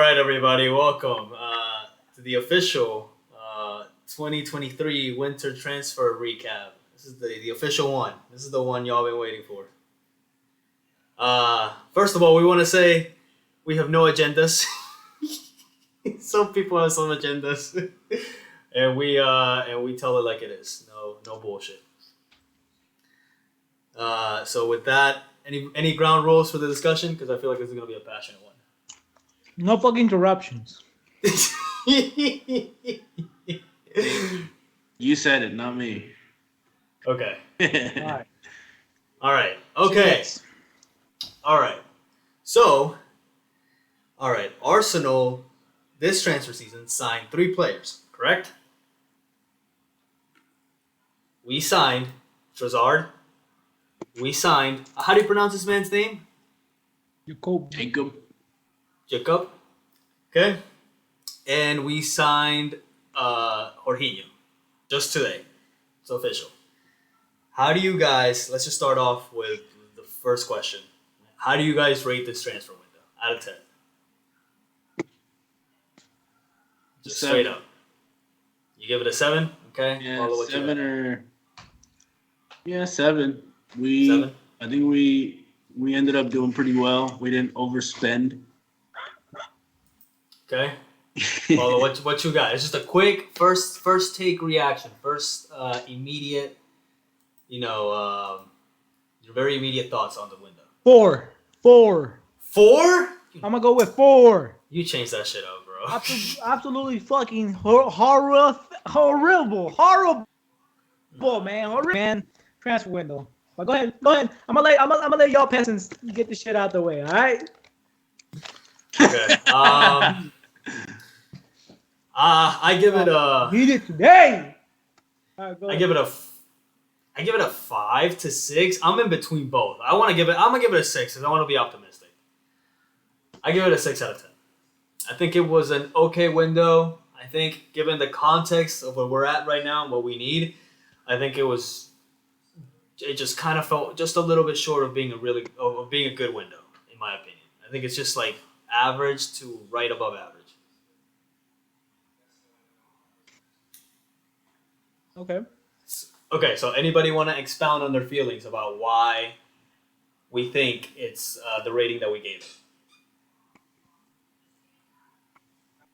right, everybody, welcome to the official 2023 winter transfer recap. This is the official one. This is the one y'all been waiting for. First of all, we want to say we have no agendas. Some people have some agendas, and we tell it like it is. No bullshit. So with that, any ground rules for the discussion? Because I feel like this is gonna be a passionate one. No fucking interruptions. You said it, not me. Okay. All right. All right. Okay. Yes. All right. So, all right. Arsenal this transfer season signed 3 players, correct? We signed Trossard. We signed. How do you pronounce this man's name? Jacob. Jacob. Okay. And we signed Jorginho just today. It's official. How do you guys, let's just start off with the first question. How do you guys rate this transfer window out of 10? Just 7. straight up. You give it a 7? Okay. Yeah, 7. 7? I think we ended up doing pretty well. We didn't overspend. Okay. Paulo, what you got? It's just a quick first take reaction, first immediate, your very immediate thoughts on the window. 4. 4? I'm gonna go with 4. You changed that shit up, bro. Absolutely fucking horrible, man. Transfer window. But go ahead. I'm gonna let y'all peasants get the shit out the way. All right. Okay. I give it a. Need it today. All right, I give it a 5 to 6. I'm in between both. I'm gonna give it a 6 because I want to be optimistic. I give it a 6 out of 10. I think it was an okay window. I think given the context of where we're at right now and what we need, I think it just kind of felt just a little bit short of being a good window, in my opinion. I think it's just like average to right above average. Okay. Okay, so anybody want to expound on their feelings about why we think it's the rating that we gave it?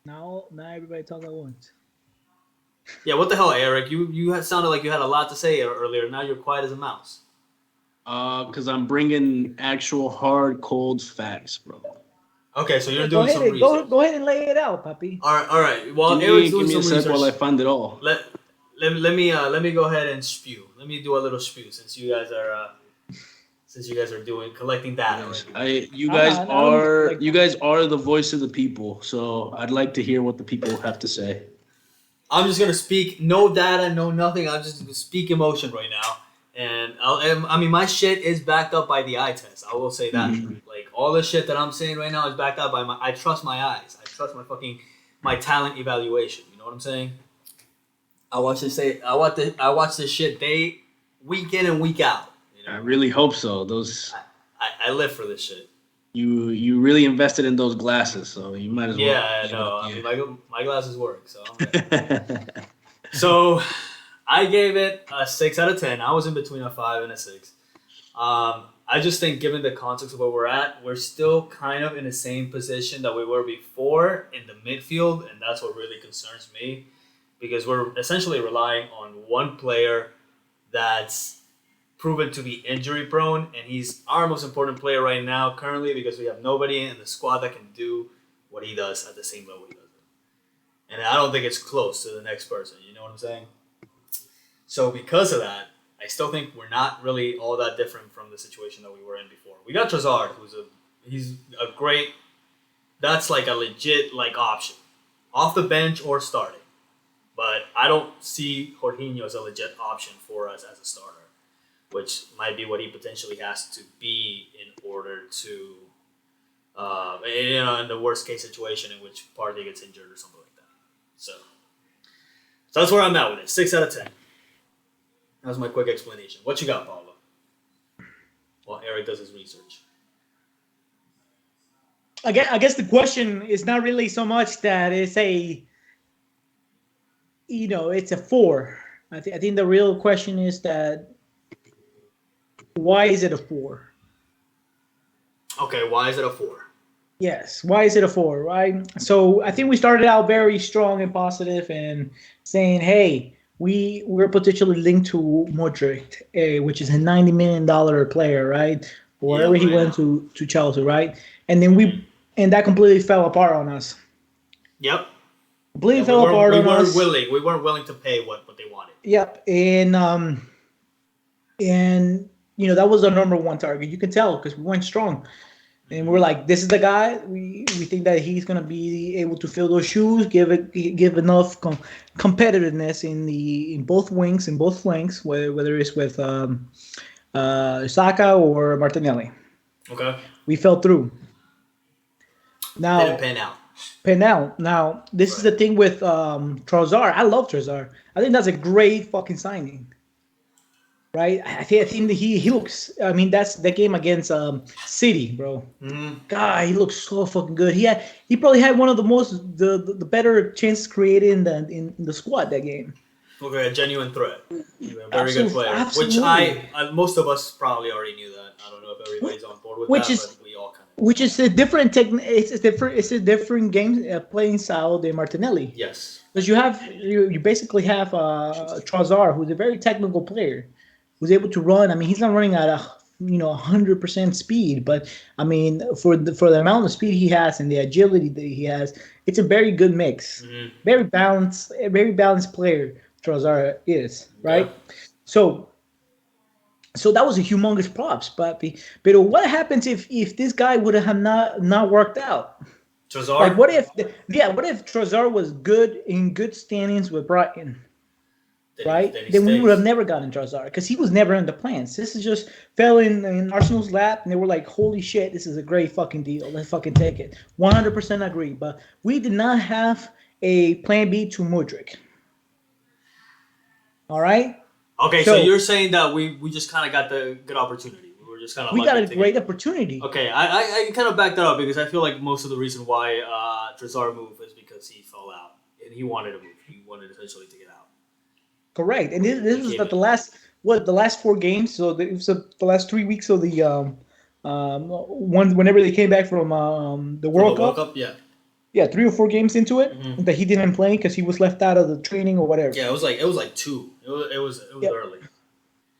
Now everybody talk at once. Yeah, what the hell, Eric? You had sounded like you had a lot to say earlier. Now you're quiet as a mouse. Because I'm bringing actual hard, cold facts, bro. Okay, so you're doing some research. Go ahead and lay it out, puppy. All right. Well, Give Eric's doing me some a sec research. while I find it all. Let me go ahead and spew. Let me do a little spew since you guys are collecting data. You guys are the voice of the people, so I'd like to hear what the people have to say. I'm just gonna speak, no data, no nothing. I'm just gonna speak emotion right now, and I mean my shit is backed up by the eye test. I will say that. Mhm. Like all the shit that I'm saying right now is backed up by I trust my eyes. I trust my talent evaluation. You know what I'm saying? I watch this shit week in and week out. You know? I really hope so. I live for this shit. You really invested in those glasses, so you might as well. Yeah, I know. I mean, my glasses work, so I'm good. So I gave it a 6 out of 10. I was in between a 5 and a 6. I just think given the context of where we're at, we're still kind of in the same position that we were before in the midfield, and that's what really concerns me because we're essentially relying on one player that's proven to be injury prone, and he's our most important player right now currently because we have nobody in the squad that can do what he does at the same level he does it. And I don't think it's close to the next person. You know what I'm saying? So because of that, I still think we're not really all that different from the situation that we were in before. We got Trossard, he's a great. That's like a legit option, off the bench or starting. But I don't see Jorginho as a legit option for us as a starter, which might be what he potentially has to be in order to, in the worst case situation in which Partey gets injured or something like that. So that's where I'm at with it. 6 out of 10. That was my quick explanation. What you got, Paulo? While Eric does his research. I guess the question is not really so much that it's it's a 4. I think the real question is that why is it a 4? Okay, why is it a 4? Yes, why is it a 4, right? So I think we started out very strong and positive and saying, hey, we're potentially linked to Modric, which is a $90 million player, right? Wherever he went to Chelsea, right? And then and that completely fell apart on us. Yep. Completely fell apart on us. We weren't willing to pay what they wanted. Yep, and that was our number one target. You can tell because we went strong. And we're like, this is the guy. We think that he's gonna be able to fill those shoes, give enough competitiveness in both wings, in both flanks, whether it's with Saka or Martinelli. Okay. We fell through. Now didn't pan out. Now this is the thing with Trossard. I love Trossard. I think that's a great fucking signing. Right, I think that he looks. I mean, that's the game against City, bro. Mm-hmm. God, he looks so fucking good. He probably had one of the better chances created in the squad that game. Okay, a genuine threat. Very good player. Absolutely. Which most of us probably already knew that. I don't know if everybody's on board with that, but we all kind of. Which is a different It's a different game playing style than Martinelli. Yes. Because you basically have Trossard, who's a very technical player, who's able to run. I mean, he's not running at 100% speed, but I mean, for the amount of speed he has and the agility that he has, it's a very good mix. Mm-hmm. Very balanced player Trossard is, right? Yeah. So that was a humongous props, but what happens if this guy would have not worked out? Trossard? Like, what if Trossard was in good standings with Brighton? Right? Then we would have never gotten Trossard because he was never in the plans. This is just fell in Arsenal's lap, and they were like, "Holy shit, this is a great fucking deal. Let's fucking take it." 100% agree. But we did not have a plan B to Modric. All right. Okay, so you're saying that we just kind of got the good opportunity. We were just kind of we got a great opportunity. Okay, I can kind of back that up because I feel like most of the reason why Trossard moved is because he fell out and he wanted to move. He wanted essentially to get out. Correct, and this was the last 4 games. So it was the last 3 weeks of the whenever they came back from the World Cup. Yeah, 3 or 4 games into it that he didn't play because he was left out of the training or whatever. Yeah, it was like 2. It was early.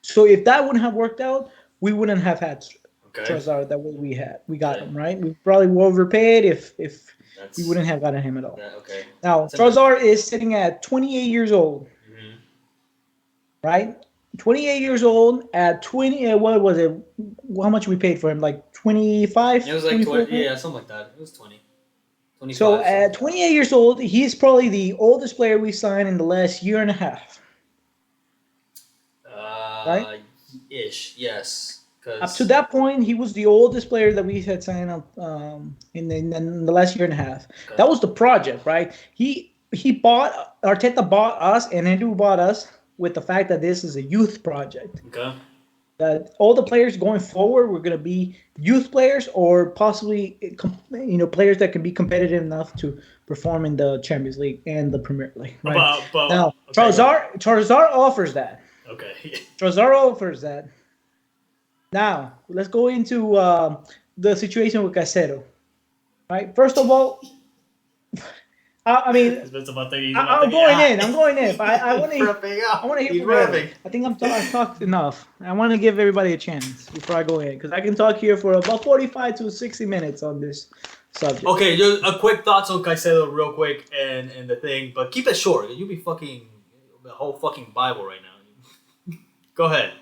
So if that wouldn't have worked out, we wouldn't have had Trossard that we got him, right? We probably overpaid if we wouldn't have gotten him at all. Okay. Now Trossard is sitting at 28 years old. Right, 28 years old at 20. What was it? How much we paid for him? Like 25. It was like 20. Yeah, something like that. It was 20. 25, so at 28 years old, he's probably the oldest player we signed in the last year and a half. Right? Ish, yes. Up to that point, he was the oldest player that we had signed up in the last year and a half. Okay. That was the project, right? Arteta bought us, and Edu bought us with the fact that this is a youth project. Okay. That all the players going forward were going to be youth players or possibly, players that can be competitive enough to perform in the Champions League and the Premier League. Right? Now, Trossard offers that. Okay. Trossard offers that. Now, let's go into the situation with Caicedo. Right? First of all, I mean, I'm going in. But I want to hear from Eric. I think I've talked enough. I want to give everybody a chance before I go in because I can talk here for about 45 to 60 minutes on this subject. Okay, just a quick thoughts on Caicedo real quick and the thing, but keep it short. You'll be fucking the whole fucking Bible right now. Go ahead.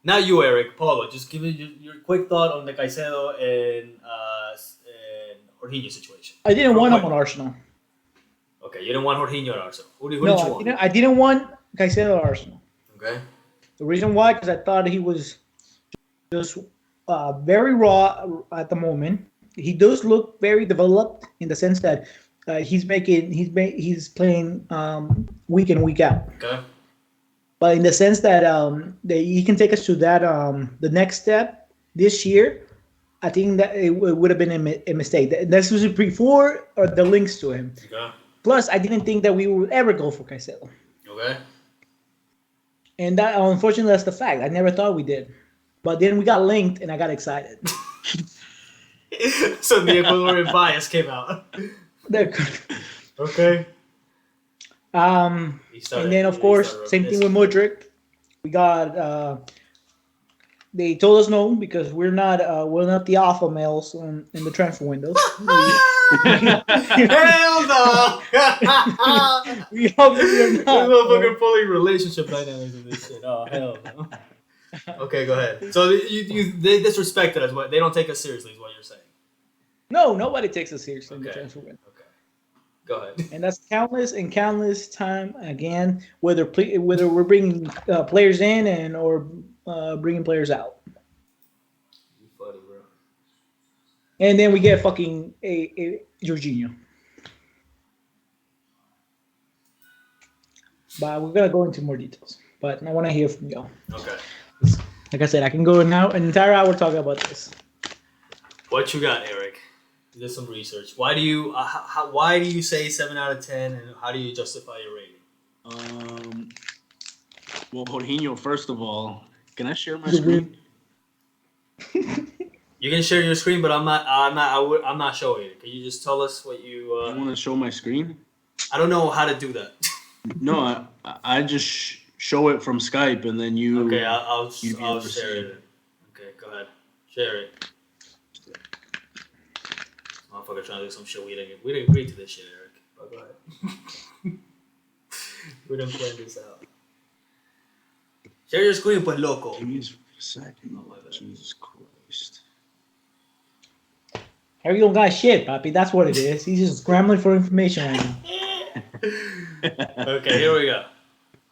Now you, Eric. Paulo, just give me your quick thought on the Caicedo and Jorginho situation. I didn't want him on Arsenal. Okay, you didn't want Jorginho at Arsenal. Who did you want? I didn't want Caicedo at Arsenal. Okay. The reason why, because I thought he was just very raw at the moment. He does look very developed in the sense that he's playing week in, week out. Okay. But in the sense that he can take us to that the next step this year, I think that it would have been a mistake. This was before the links to him. Okay. Plus, I didn't think that we would ever go for Caicedo. Okay. And that, unfortunately, that's the fact. I never thought we did. But then we got linked, and I got excited. So the Ecuadorian bias came out. Okay. And then, of course, same thing with Mudryk. We got... they told us no because we're not the alpha males in the transfer windows. Hell no! We obviously are not. We're fucking pulling relationship dynamics in this shit. Oh hell no. Okay, go ahead. So they disrespected us. What they don't take us seriously is what you're saying. No, nobody takes us seriously in the Okay. transfer window. Okay. Go ahead. And that's countless time again. Whether we're bringing players in or bringing players out. You funny, bro. And then we get fucking a Jorginho. But we're gonna go into more details. But I want to hear from y'all. Okay. Like I said, I can go now an entire hour talking about this. What you got, Eric? You did some research. Why do you say 7 out of 10, and how do you justify your rating? Well, Jorginho, first of all, can I share my screen? You can share your screen, but I'm not showing it. Can you just tell us what you? You want to show my screen? I don't know how to do that. No, I just show it from Skype, and then you. Okay, I'll you'd be able to share see it. Okay, go ahead. Share it. Motherfucker trying to do some shit. We didn't agree to this shit, Eric. But go ahead. We didn't plan this out. Share your screen, pues loco. Give me a second. Jesus Christ. Harry don't got shit, papi. That's what it is. He's just scrambling for information right now. Okay, here we go.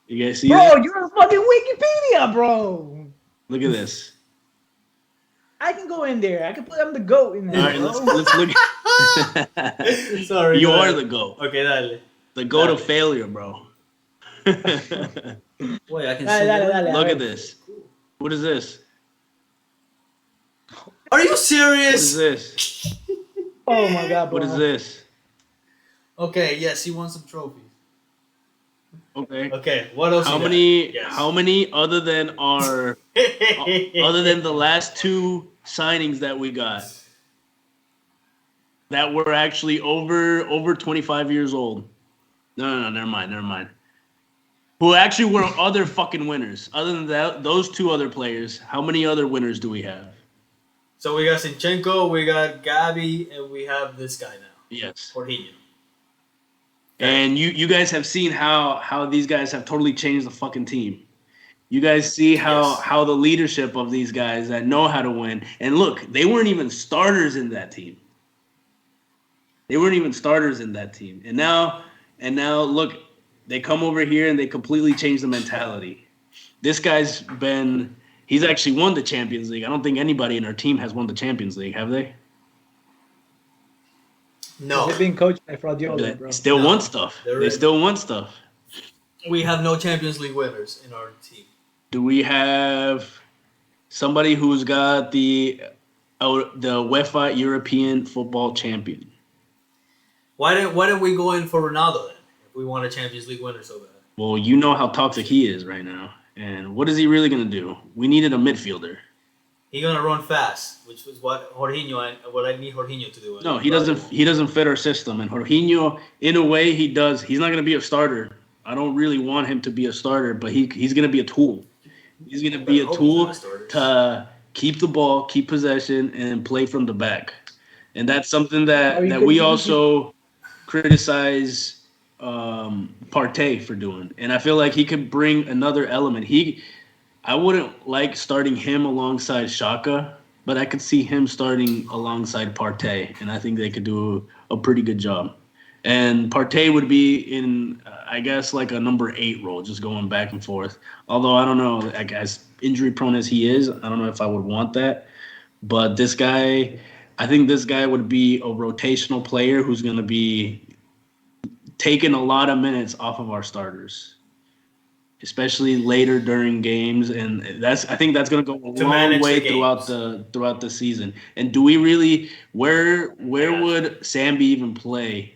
You guys see Bro, that? you're on fucking Wikipedia, bro. Look at this. I can go in there. I can put I'm the GOAT in there. All right, let's look. Sorry. You go are ahead. the GOAT. Okay, dale. The GOAT Dale. of failure, bro. Wait, I can Dale. Look at this. What is this? Are you What is serious? this? Oh my god, bro. What is this? Okay, yes, he won some trophies. Okay. Okay, what else? How you got? many? Yes. How many other than our other than the last two signings that we got that were actually over 25 years old? No, never mind. Who actually were other fucking winners? Other than that, those two other players, how many other winners do we have? So we got Zinchenko, we got Gabi, and we have this guy now, Yes. Jorginho. And you guys have seen how these guys have totally changed the fucking team. You guys see how the leadership of these guys that know how to win. And look, they weren't even starters in that team. And now look, they come over here and they completely change the mentality. This guy's he's actually won the Champions League. I don't think anybody in our team has won the Champions League, have they? No, They're being coached by Fraudiola, bro. Still No. want stuff. They're They in. still want stuff. we have no Champions League winners in our team. Do we have somebody who's got the UEFA European Football Champion? Why didn't we go in for Ronaldo then? If we want a Champions League winner so bad. Well, you know how toxic he is right now. And what is he really going to do? We needed a midfielder. He's gonna run fast, which was what I need Jorginho to do. No, he doesn't fit our system. And Jorginho, in a way, he does. He's not going to be a starter. I don't really want him to be a starter, but he's going to be a tool. He's going to be a tool to keep the ball, keep possession, and play from the back. And that's something that we also criticize Partey for doing. And I feel like he could bring another element. I wouldn't like starting him alongside Xhaka, but I could see him starting alongside Partey, and I think they could do a pretty good job. And Partey would be in, I guess, like a number 8 role, just going back and forth. Although I don't know, as injury prone as he is, I don't know if I would want that. But this guy, I think this guy would be a rotational player who's going to be taking a lot of minutes off of our starters. especially later during games, and I think that's gonna go a To long manage way the throughout the season. And do we really where gotcha. would Sambi even play?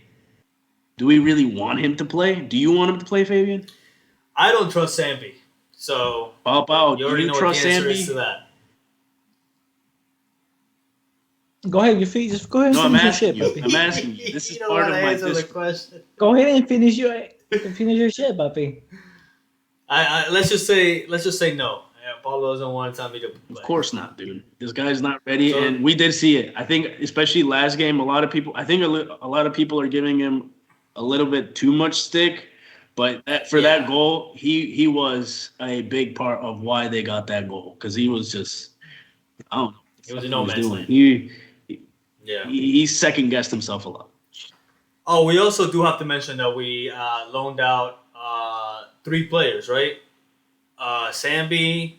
Do we really want him to play? Do you want him to play, Fabian? I don't trust Sambi. So Pao, you do already you know what the trust answer is to Sambi? that. Go ahead, just go ahead and No, I'm finish your asking shit, you. puppy. I'm asking you. This is You don't part want of to my answer the this. question. Go ahead and finish your shit, puppy. Let's just say no. Yeah, Pablo doesn't want Sambi to play. Of course not, dude. This guy's not ready, So- and we did see it. I think, especially last game, a lot of people. I think a lot of people are giving him a little bit too much stick, but that goal, he was a big part of why they got that goal because he was just I don't know. It was a what no he man's doing. land. Yeah. He second guessed himself a lot. Oh, we also do have to mention that we loaned out 3 players, right? Sambi,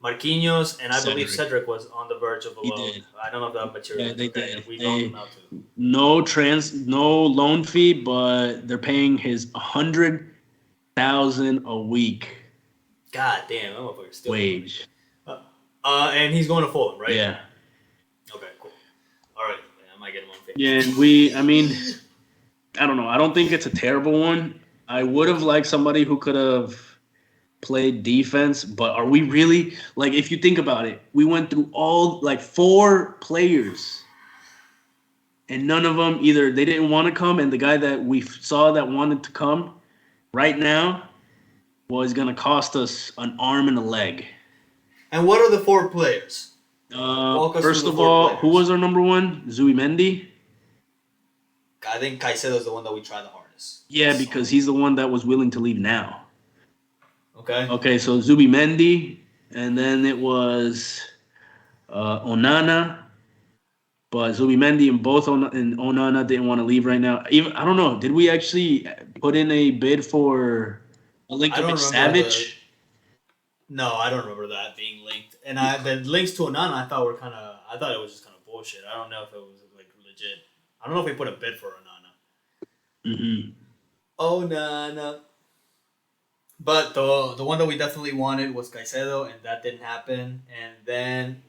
Marquinhos, and I believe Cedric was on the verge of a He loan. did. I don't know if that materialized. Yeah, they Okay, did. We loaned them out too. No loan fee, but they're paying his 100,000 a week God damn, that motherfucker's still wage. and he's going to Fulham, right? Yeah. Okay, cool. All right, I might get him on Facebook. Yeah, and I don't know. I don't think it's a terrible one. I would have liked somebody who could have played defense, but are we really like if you think about it, we went through all like 4 players and none of them either they didn't want to come and the guy that we saw that wanted to come right now was going to cost us an arm and a leg. And what are the 4 players? Walk us First through the of 4 all, players. who was our number 1? Zubimendi? I think Caicedo's the one that we try the hardest. Yeah, because he's the one that was willing to leave now. Okay. Okay, so Zubimendi, and then it was Onana, but Zubimendi and Onana didn't want to leave right now. Even I don't know. Did we actually put in a bid for Milinkovic-Savic? No, I don't remember that being linked. And the links to Onana, I thought it was just kind of bullshit. I don't know if it was like legit. I don't know if we put a bid for Onana. Mm-hmm. Onana. But the one that we definitely wanted was Caicedo, and that didn't happen. And then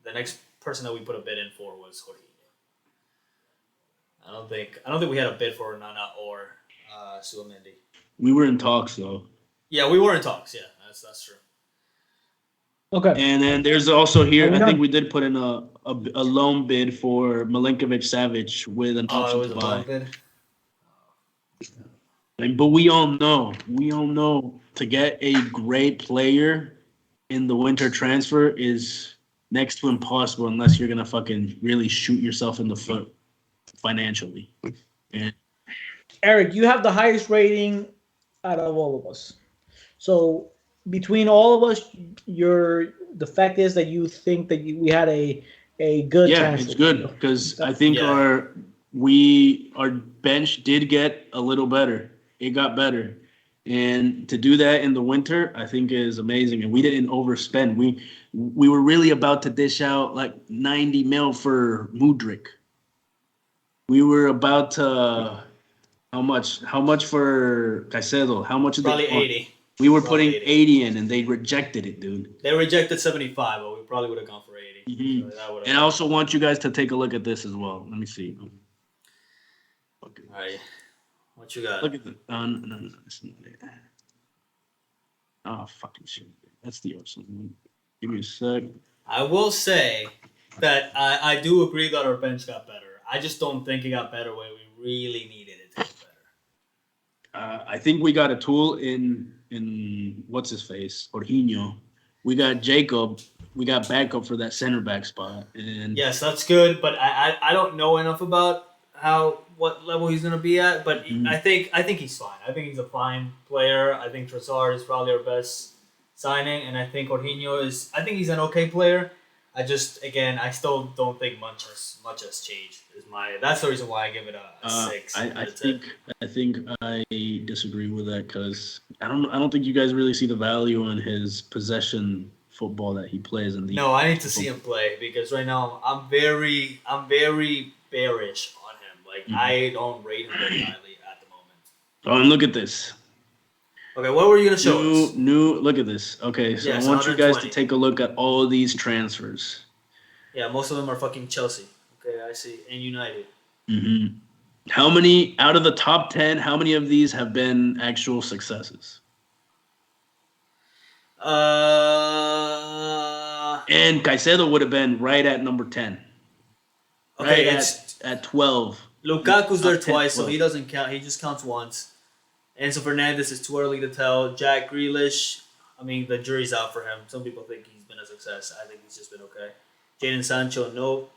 the next person that we put a bid in for was Jorginho. I don't think we had a bid for Onana or Suamendi. We were in talks though. Yeah, we were in talks. Yeah, that's true. Okay. And then there's also here. I done? think we did put in a loan bid for Milinkovic-Savic with an Oh, it option was to a buy. loan bid. But we all know to get a great player in the winter transfer is next to impossible unless you're gonna fucking really shoot yourself in the foot financially. And Eric, you have the highest rating out of all of us. So between all of us, the fact is that you think that we had a good transfer. it's good because I think Yeah. our bench did get a little better. It got better. And to do that in the winter, I think is amazing. And we didn't overspend. We were really about to dish out like 90 mil for Mudryk. We were about to how much for Caicedo? How much did Probably they want? 80. We were Probably putting 80 in and they rejected it, dude. They rejected 75, but we probably would have gone for 80. Mhm. So that would've- And I also want you guys to take a look at this as well. Let me see. Okay. All right. What you got? Look at the no, that's not it. Oh fucking shit! That's the Arsenal. Give me a sec. I will say that I do agree that our bench got better. I just don't think it got better where we really needed it to get better. I think we got a tool in what's his face, Jorginho. We got Jacob. We got backup for that center back spot. And Yes, that's good, but I don't know enough about what level he's gonna be at. But I think he's fine. I think he's a fine player. I think Trossard is probably our best signing, and I think Jorginho is. I think he's an okay player. I still don't think much has changed. That's the reason why I give it a 6. I think I disagree with that because I don't think you guys really see the value in his possession football that he plays in the. No, I need to see him play because right now I'm very bearish on him. Like I don't rate him very highly at the moment. Oh, and look at this. Okay, what were you gonna show us? Look at this. Okay, so Yes, I want you guys 120. to take a look at all these transfers. Yeah, most of them are fucking Chelsea. Okay, I see, and United. Mm-hmm. How many out of the top 10? How many of these have been actual successes? And Caicedo would have been right at number 10. Okay, Right it's at 12. Lukaku's there Top 10, twice, so 12. he doesn't count. He just counts once. Enzo Fernandez is too early to tell. Jack Grealish, I mean, the jury's out for him. Some people think he's been a success. I think he's just been okay. Jadon Sancho, no.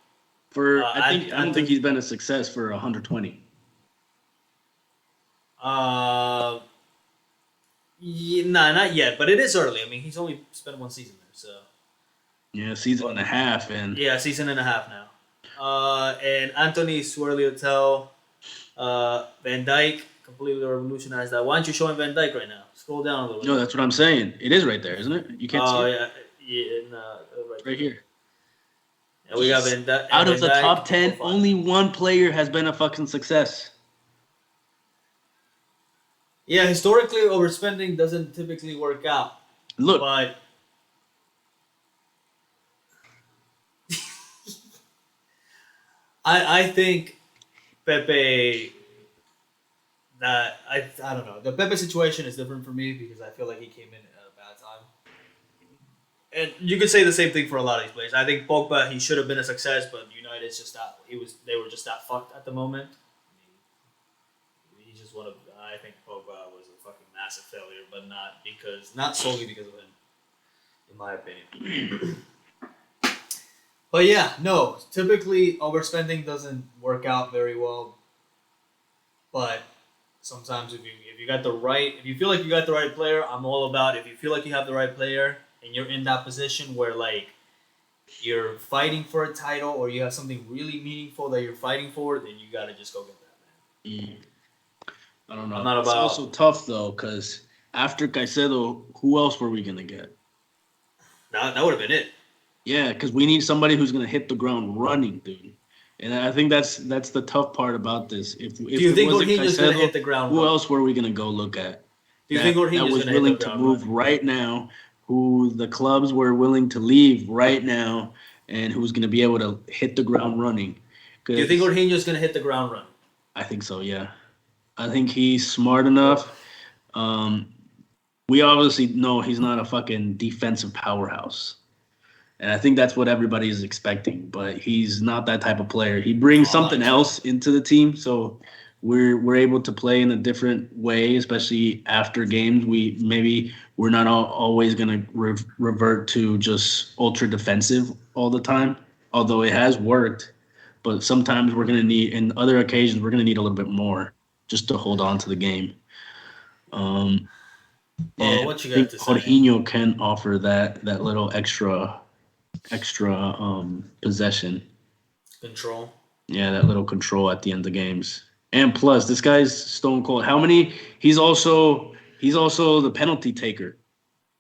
I don't think he's been a success for 120. Nah, not yet, but it is early. I mean, he's only spent one season there, so. Yeah, season and a half, and Yeah, season and a half now. And Anthony is too early to tell. Van Dijk completely revolutionized that. Why aren't you showing Van Dijk right now? Scroll down a little bit. no, that's what I'm saying. It is right there, isn't it? You can't see it right right here. And we got Van Dijk. Out of Van the Dijk, top 10, profile. only one player has been a fucking success. Yeah, historically, overspending doesn't typically work out. Look, But I think Pepe. I don't know. The Pepe situation is different for me because I feel like he came in at a bad time. And you could say the same thing for a lot of these players. I think Pogba, he should have been a success, but United's just that they were just that fucked at the moment. I mean, he just I think Pogba was a fucking massive failure, but not solely because of him, in my opinion. But yeah, no. Typically, overspending doesn't work out very well. But sometimes, if you feel like you got the right player, I'm all about. If you feel like you have the right player and you're in that position where like you're fighting for a title or you have something really meaningful that you're fighting for, then you gotta just go get that, man. I don't know. I'm not It's about- also tough though, because after Caicedo, who else were we gonna get? That would have been it. Yeah, because we need somebody who's gonna hit the ground running, dude. And I think that's the tough part about this. If Do you it think wasn't Jorginho's gonna Caicedo, hit the ground? who running? else were we gonna go look at? Do you think that Jorginho's was gonna hit willing the to ground move running? right now? Who the clubs were willing to leave right now, and who's gonna be able to hit the ground running? Do you think Jorginho's gonna hit the ground running? I think so. Yeah, I think he's smart enough. We obviously know he's not a fucking defensive powerhouse. And I think that's what everybody is expecting, but he's not that type of player. He brings something else into the team, so we're able to play in a different way, especially after games. We're not always gonna revert to just ultra defensive all the time, although it has worked. But sometimes we're gonna need, in other occasions, we're gonna need a little bit more just to hold on to the game. And what you I think got to say? Jorginho can offer that little extra possession. Control. Yeah, that little control at the end of games. And plus, this guy's stone cold. How many? He's also the penalty taker.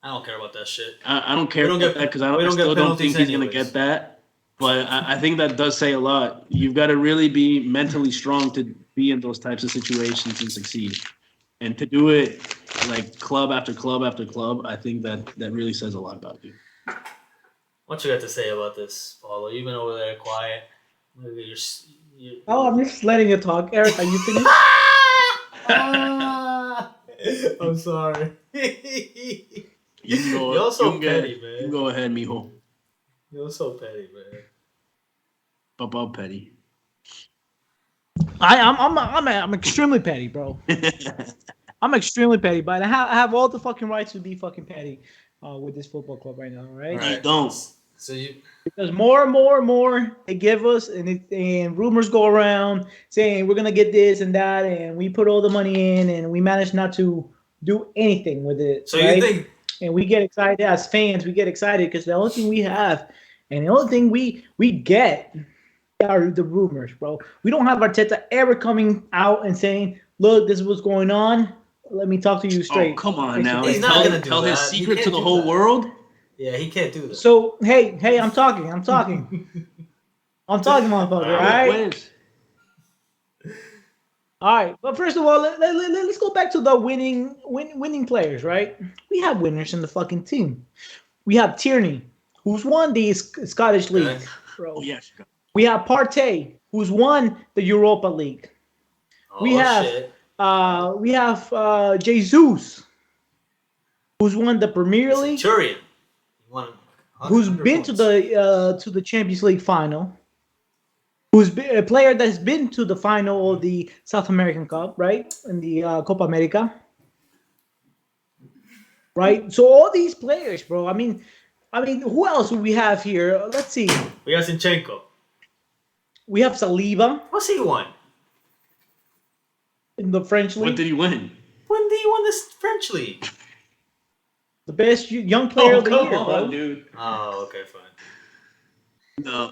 I don't care about that shit. I don't care We don't about get- that because I we don't get still don't think penalties he's gonna anyways. get that. But I think that does say a lot. You've got to really be mentally strong to be in those types of situations and succeed. And to do it like club after club after club, I think that really says a lot about you. What you got to say about this, Paulo? You've been over there quiet. Look at your Oh, I'm just letting you talk. Eric, are you finished? I'm sorry. You can go. You're so you can petty, get, man. You can go ahead, mijo. You're so petty, man. Papa petty. I'm extremely petty, bro. I'm extremely petty, but I have all the fucking rights to be fucking petty with this football club right now, right? All right. You don't. So you Because more and more they give us, and rumors go around saying we're gonna get this and that, and we put all the money in, and we manage not to do anything with it. so right? you think And we get excited as fans. We get excited because the only thing we have, and the only thing we get, are the rumors, bro. We don't have Arteta ever coming out and saying, "Look, this is what's going on. Let me talk to you straight." Oh, come on now. He's not gonna do tell his that. He secret to can't the do whole that. world. Yeah, he can't do this. So hey, I'm talking, motherfucker. All right? Pues. All right, but first of all, let's go back to the winning players, right? We have winners in the fucking team. We have Tierney, who's won the Scottish Okay. League, Oh bro. yes. We have Partey, who's won the Europa League. We Oh have shit. Jesus, who's won the The Premier League, Centurion. He won who's 100 been points. to the Champions League final, who's been a player that's been to the final of the South American Cup, right? In the Copa America. Right? So all these players, bro. I mean, who else do we have here? Let's see. We got Zinchenko. We have Saliba What's he won? in the French What league, did he win? When did he won this French league? the best young player of the year, bro. dude. Oh, okay, fine. No.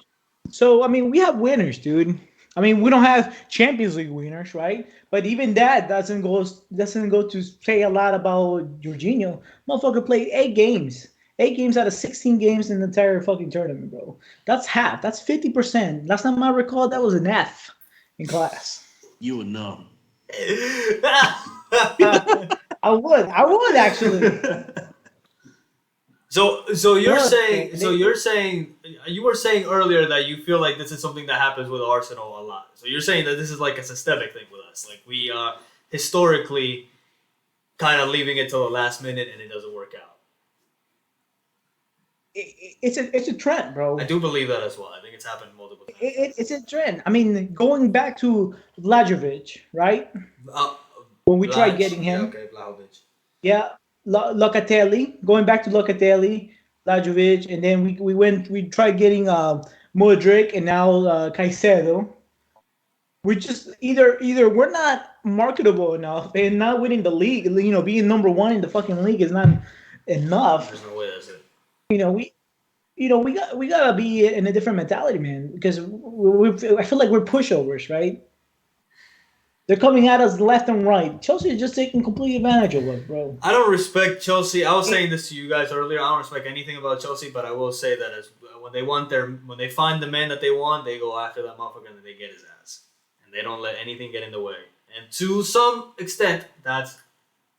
So I mean, we have winners, dude. I mean, we don't have Champions League winners, right? But even that doesn't go to say a lot about Jorginho. Motherfucker played 8 games. 8 games out of 16 games in the entire fucking tournament, bro. That's half. That's 50%. Last time I recall, that was an F in class. You would know. I would actually. So you're Yeah, saying they- so you're saying you were saying earlier that you feel like this is something that happens with Arsenal a lot. So you're saying that this is like a systemic thing with us. Like we are historically kind of leaving it till the last minute and it doesn't work out. It's a trend, bro. I do believe that as well. I think it's happened multiple times. It's a trend. I mean, going back to Vlahovic, right? When we tried getting him. Yeah, okay, Vlahovic. Yeah, Locatelli. Going back to Locatelli, Lajovic, and then we tried getting Modric, and now Caicedo. We're just either we're not marketable enough, and not winning the league. You know, being number one in the fucking league is not enough. There's no way that's it. You know, we gotta be in a different mentality, man. Because I feel like we're pushovers, right? They're coming at us left and right. Chelsea is just taking complete advantage of us, bro. I don't respect Chelsea. I was saying this to you guys earlier. I don't respect anything about Chelsea, but I will say that as when they find the man that they want, they go after that motherfucker and they get his ass, and they don't let anything get in the way. And to some extent, that's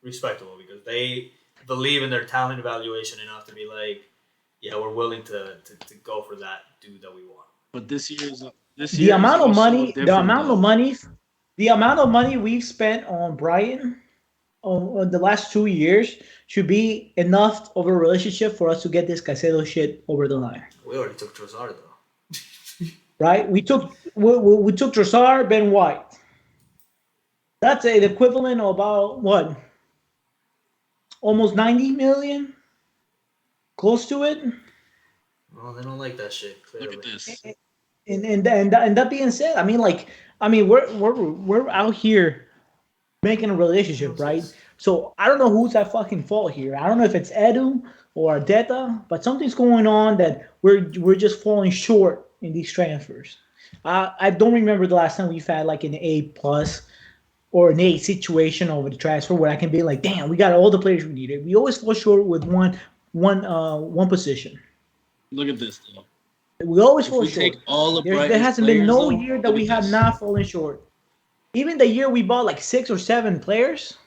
respectable because they believe in their talent evaluation enough to be like, yeah, we're willing to go for that dude that we want. But this year The amount of money, different, the amount of money we've spent on Brighton on the last 2 years should be enough of a relationship for us to get this Caicedo shit over the line. We already took Trossard though. Right? We took Trossard, Ben White. That's the equivalent of about what? Almost 90 million? Close to it? Well, they don't like that shit. Clearly. Look at this. And that being said, we're out here making a relationship, right? So I don't know who's at fucking fault here. I don't know if it's Edu or Arteta, but something's going on that we're just falling short in these transfers. I don't remember the last time we've had like an A plus or an A situation over the transfer where I can be like, damn, we got all the players we needed. We always fall short with one position. Look at this though. We always If fall we short. take all of There Brighton's hasn't been players, no though, year that look we at have this. not fallen short. Even the year we bought like 6 or 7 players,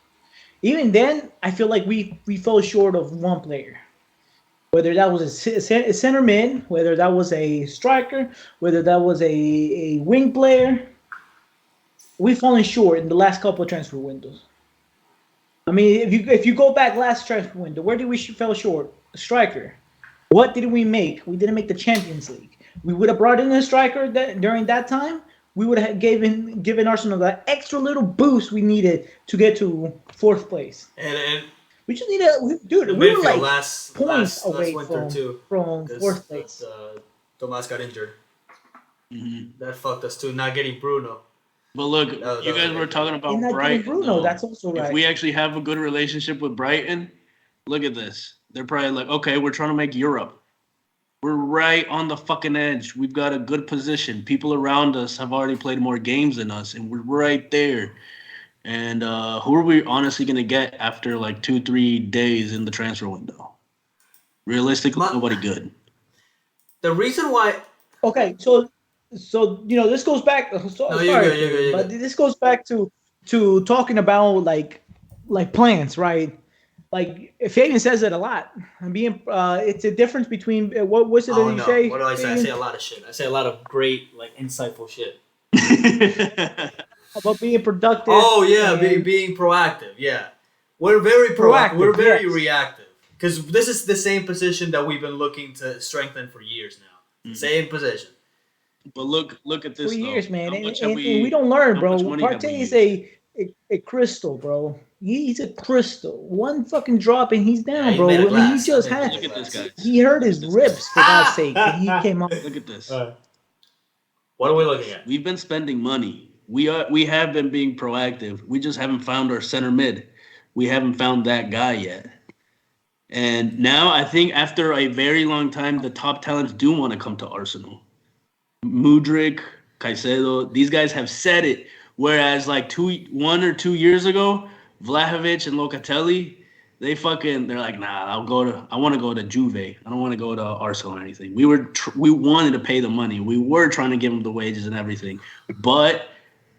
even then, I feel like we fell short of one player. Whether that was a center mid, whether that was a striker, whether that was a wing player, we've fallen short in the last couple of transfer windows. I mean, if you go back last transfer window, where did we fell short? A striker. What did we make? We didn't make the Champions League. We would have brought in a striker during that time. We would have given Arsenal that extra little boost we needed to get to 4th place. And We just need a dude. the We were midfield like last points away winter too. from 'Cause 4th place. Tomas got injured. Mhm. That fucked us too. Not getting Bruno. But look, No, you no, guys no. were talking about And that Brighton. Bruno, though. that's also right. If we actually have a good relationship with Brighton, look at this. They're probably like, okay, we're trying to make Europe. We're right on the fucking edge. We've got a good position. People around us have already played more games than us, and we're right there. And who are we honestly going to get after like 2-3 days in the transfer window? Realistically, nobody good. The reason why Okay, so this goes back. No, you're good, you're good. But this goes back to to talking about like plants, right? Like Fabian says it a lot. Being it's a difference between what was it that Oh you no! say? What do I say? I Fabian? say a lot of shit. I say a lot of great, like, insightful shit. About being productive. Oh yeah, and being proactive. Yeah, we're very proactive. Proactive, We're very yes. reactive because this is the same position that we've been looking to strengthen for years now. Same position. But look at this for though. years, man, How and, much and, have and we don't learn, how bro. much money have we Partey is used? a crystal, bro. He's a crystal. One fucking drop and he's Yeah, down, he's made bro. of I mean, he glass. just That man's had. made Look of at this, glass. guys. He hurt Look his at this, ribs for God's sake, and he came up. Look at this. What are we looking at? We've been spending money. We have been being proactive. We just haven't found our center mid. We haven't found that guy yet. And now I think after a very long time, the top talents do want to come to Arsenal. Mudryk, Caicedo, these guys have said it. Whereas like 1 or 2 years ago, Vlahovic and Locatelli, they're like, nah, I want to go to Juve. I don't want to go to Arsenal or anything. We wanted to pay the money. We were trying to give them the wages and everything, but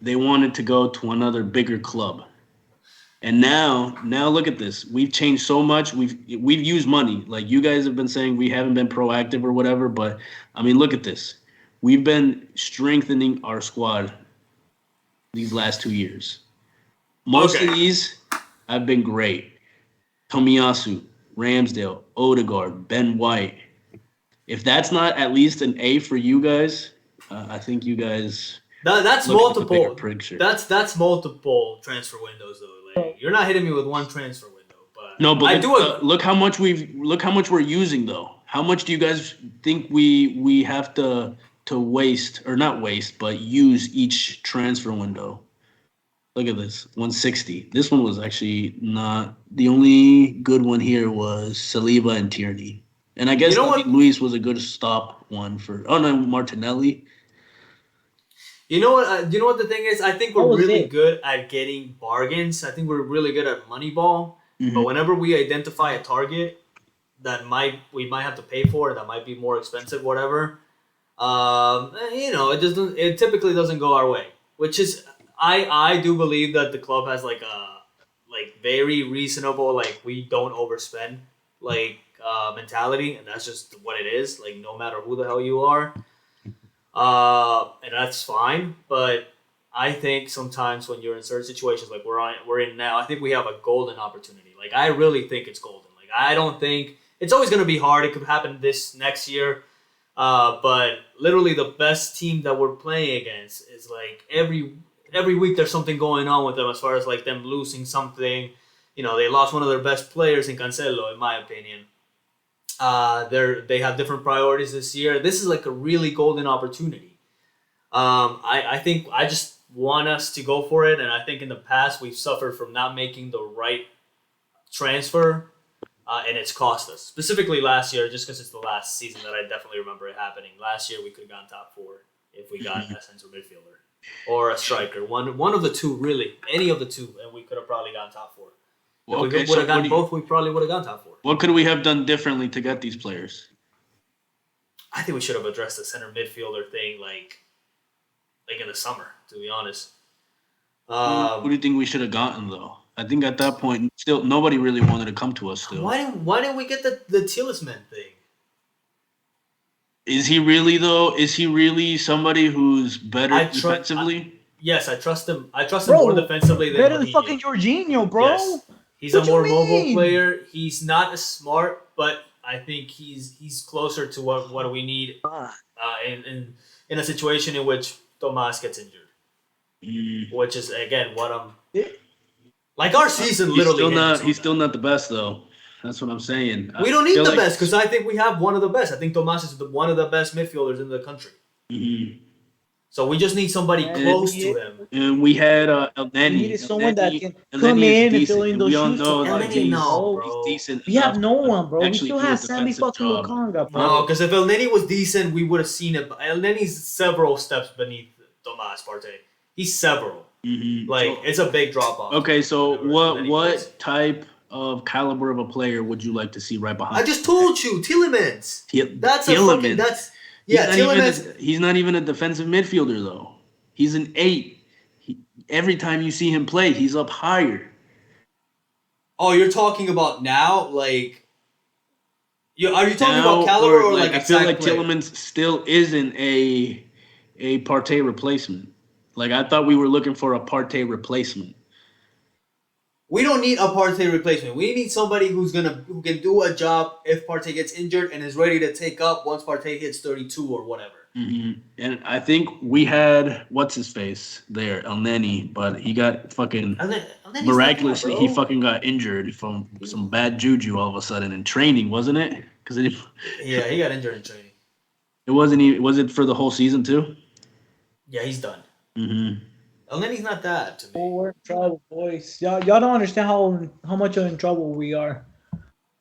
they wanted to go to another bigger club. And now look at this. We've changed so much. We've used money. Like you guys have been saying, we haven't been proactive or whatever. But I mean, look at this. We've been strengthening our squad these last 2 years. Most Okay. of these have been great. Tomiyasu, Ramsdale, Odegaard, Ben White. If that's not at least an A for you guys, I think you guys That's look at the bigger multiple. picture. That's multiple transfer windows though. Like, you're not hitting me with one transfer window, but No, but I look how much we're using though. How much do you guys think we have to waste or not waste, but use each transfer window? Look at this, 160. This one was actually not the only good one here was Saliba and Tierney. And I guess You know what? David Luiz was a good stop one for Martinelli. You know what? You know what the thing is? I think What we're was really it? good at getting bargains. I think we're really good at Moneyball. But whenever we identify a target that we might have to pay for, that might be more expensive, whatever. It typically doesn't go our way. Which is, I do believe that the club has like very reasonable, like, we don't overspend mentality, and that's just what it is. Like, no matter who the hell you are. And that's fine, but I think sometimes when you're in certain situations like we're in now, I think we have a golden opportunity. Like, I really think it's golden. Like, I don't think it's always going to be hard. It could happen this next year, but literally the best team that we're playing against is like every week there's something going on with them as far as like them losing something. You know, they lost one of their best players in Cancelo, in my opinion. They have different priorities this year. This is like a really golden opportunity. I think I just want us to go for it, and I think in the past we've suffered from not making the right transfer, and it's cost us. Specifically last year, just because it's the last season that I definitely remember it happening. Last year we could have gone top 4 if we got a central midfielder or a striker. One of the two, really, any of the two, and we could have probably gone top 4. Well, If we would have gone both, we probably would have gone top 4. What could we have done differently to get these players? I think we should have addressed the center midfielder thing like in the summer, to be honest. Who do you think we should have gotten though? I think at that point, still nobody really wanted to come to us. Still, Why didn't we get the Tielemans thing? Is he really though? Is he really somebody who's better defensively? Yes, I trust him. I trust him Bro, more defensively than better than Jorginho. fucking Jorginho, bro. Yes. He's What a you more mobile mean? player. He's not as smart, but I think he's closer to what we need in a situation in which Tomas gets injured. Which is again what I'm like our season literally. He's still not the best though. That's what I'm saying. We don't need the best because I think we have one of the best. I think Tomas is one of the best midfielders in the country. So we just need somebody close to him. And we had El Neni. We needed someone that can El come Neni in and fill in those we all shoes. know El that Neni, no, he's bro. decent. We have no one, bro. We Actually still do a have Sammy defensive fucking job. Lokanga, bro. No, because if El Neni was decent, we would have seen it. But El Neni's several steps beneath Tomas Partey. He's several. It's a big drop off. Okay, so what type of caliber of a player would you like to see right behind? I just told you, Tielemans. That's a fucking. Tielemans. He's not even a defensive midfielder though. He's an 8. Every time you see him play, he's up higher. Oh, you're talking about now, like. Are you talking Now, about caliber or like I feel like player? Tillemans still isn't a Partey replacement. Like I thought we were looking for a Partey replacement. We don't need a Partey replacement. We need somebody who can do a job if Partey gets injured and is ready to take up once Partey hits 32 or whatever. Mm-hmm. And I think we had what's his face there, El Neni, but he got fucking miraculously he fucking got injured from some bad juju all of a sudden in training, wasn't it? Because yeah, he got injured in training. It wasn't even. Was it for the whole season too? Yeah, he's done. Mm-hmm. El Neni's not that to me. Oh, we're in trouble, boys. Y'all don't understand how much in trouble we are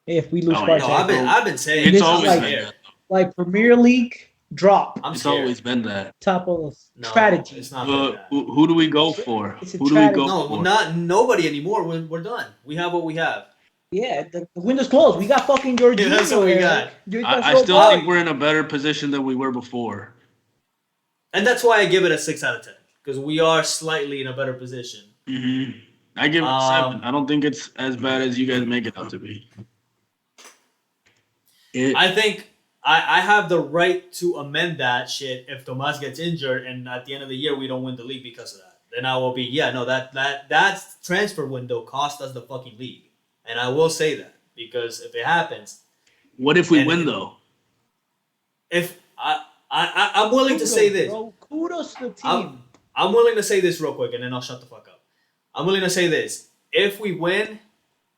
if we lose Partey. No, I've been saying it's always been that. Like Premier League drop. It's always been that. Top of strategy. It's not that. Who do we go for? Who do we go for? Not nobody anymore. We're done. We have what we have. Yeah, the window's closed. We got fucking Jorginho. Yeah, that's what we got. I still think we're in a better position than we were before. And that's why I give it a 6 out of 10. Because we are slightly in a better position. Mm-hmm. I give it a 7. I don't think it's as bad as you guys make it out to be. I think I have the right to amend that shit if Tomas gets injured and at the end of the year we don't win the league because of that. Then I will be, that transfer window cost us the fucking league. And I will say that because if it happens. What if we win though? If I'm willing to say this. Bro, kudos to the team. I'm willing to say this real quick and then I'll shut the fuck up. I'm willing to say this. If we win,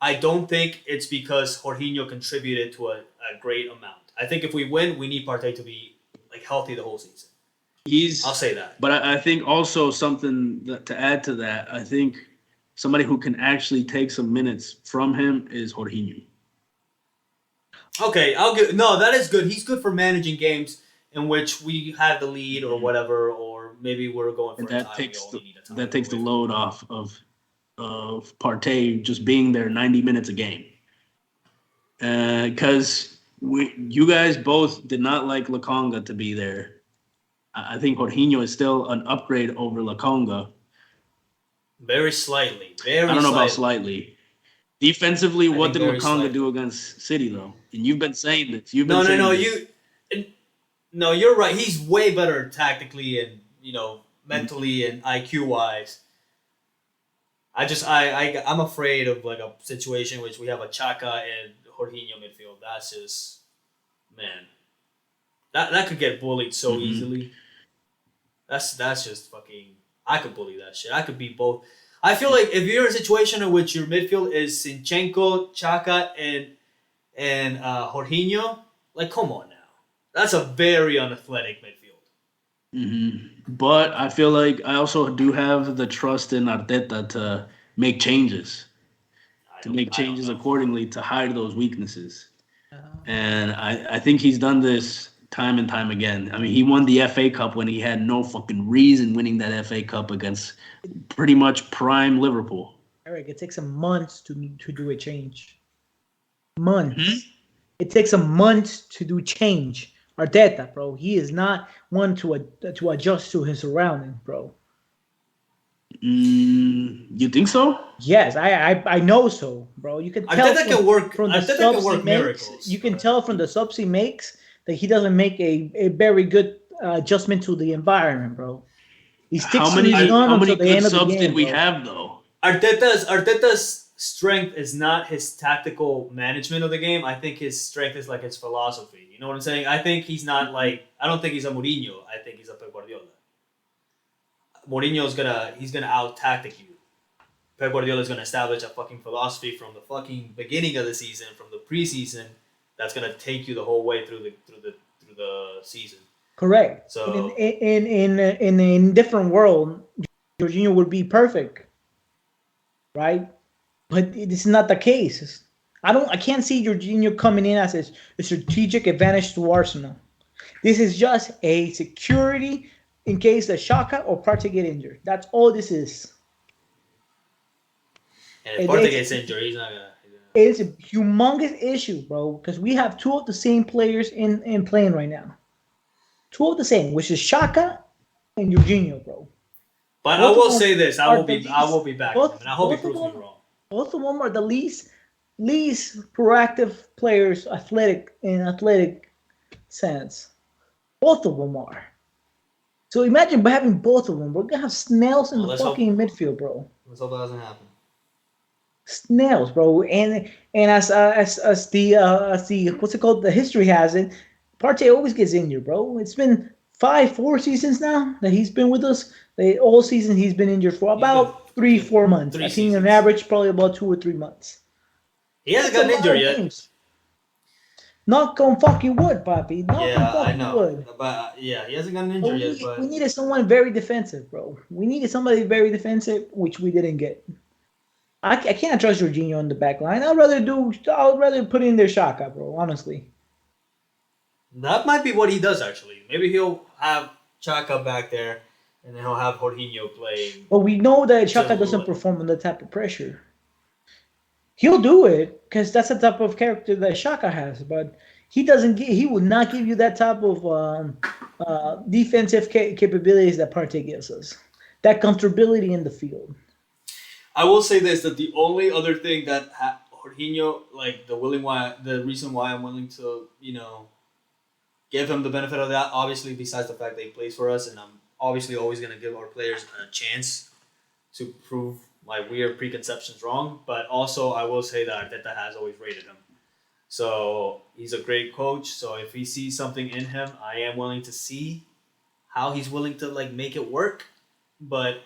I don't think it's because Jorginho contributed to a great amount. I think if we win, we need Partey to be like healthy the whole season. I'll say that. But I think also something to add to that, I think somebody who can actually take some minutes from him is Jorginho. Okay, that is good. He's good for managing games in which we have the lead or whatever, or maybe we're going for a tie. That takes the load off of Partey just being there 90 minutes a game. Because you guys both did not like Lokonga to be there. I think Jorginho is still an upgrade over Lokonga. Very slightly. I don't know about slightly. Defensively, what did Lokonga do against City, though? And you've been saying this. No, you're right. He's way better tactically and mentally and IQ wise. I'm afraid of like a situation in which we have a Xhaka and Jorginho midfield. That's just that could get bullied so easily. That's just fucking. I could bully that shit. I could be both. I feel like if you're in a situation in which your midfield is Zinchenko, Xhaka, and Jorginho, like come on now. That's a very unathletic midfield. Mm-hmm. But I feel like I also do have the trust in Arteta to make changes. Accordingly to hide those weaknesses. And I think he's done this time and time again. I mean, he won the FA Cup when he had no fucking reason winning that FA Cup against pretty much prime Liverpool. Eric, it takes some months to do a change. Months. Mm-hmm. It takes some months to do change. Arteta, bro, he is not one to adjust to his surroundings, bro. You think so? Yes, I know so, bro. You can tell from the subs he makes. You can tell from the subs he makes that he doesn't make a very good adjustment to the environment, bro. He sticks to his gun until the end of the game. How many good subs did we have, though? Arteta's strength is not his tactical management of the game. I think his strength is like his philosophy. You know what I'm saying? I think he's not like. I don't think he's a Mourinho. I think he's a Pep Guardiola. Mourinho's gonna out tactic you. Pep Guardiola's gonna establish a fucking philosophy from the fucking beginning of the season, from the preseason, that's gonna take you the whole way through the season. Correct. So in a different world, Jorginho would be perfect, right? But this is not the case. I can't see Jorginho coming in as a strategic advantage to Arsenal. This is just a security in case the Xhaka or Partey get injured. That's all this is. And if Partey gets injured, he's not gonna. It's a humongous issue, bro, because we have two of the same players in playing right now. Two of the same, which is Xhaka and Jorginho, bro. But Both I of will them say this: I are will the be least- back, both- and I hope he both of proves me them- wrong. Both of them are the least proactive players, athletic sense. Both of them are. So imagine having both of them. We're gonna have snails in Well, the let's fucking midfield, bro. Let's hope that doesn't happen. Snails, bro. And as the what's it called? The history has it. Partey always gets injured, bro. It's been 4 seasons now that he's been with us. All season he's been injured for about 3-4 months. I think on average probably about 2 or 3 months. He hasn't That's a gotten lot injured of yet. games. Knock on fucking wood, Papi. Knock Yeah, on I fucking know. wood. But yeah, he hasn't gotten But injured we, yet. need, But we needed someone very defensive, bro. We needed somebody very defensive, which we didn't get. I can't trust Jorginho on the back line. I'd rather put in their Shaka, bro. Honestly. that might be what he does actually. Maybe he'll have Chaka back there, and then he'll have Jorginho playing. But we know that Shaka Just doesn't do it. perform under type of pressure. He'll do it because that's the type of character that Shaka has, but he doesn't. He would not give you that type of defensive capabilities that Partey gives us. That comfortability in the field. I will say this: that the only other thing that Jorginho, like the reason why I'm willing to, give him the benefit of that, obviously besides the fact that he plays for us, and I'm obviously always gonna give our players a chance to prove my weird preconceptions wrong. But also, I will say that Arteta has always rated him. So he's a great coach. So if he sees something in him, I am willing to see how he's willing to make it work. But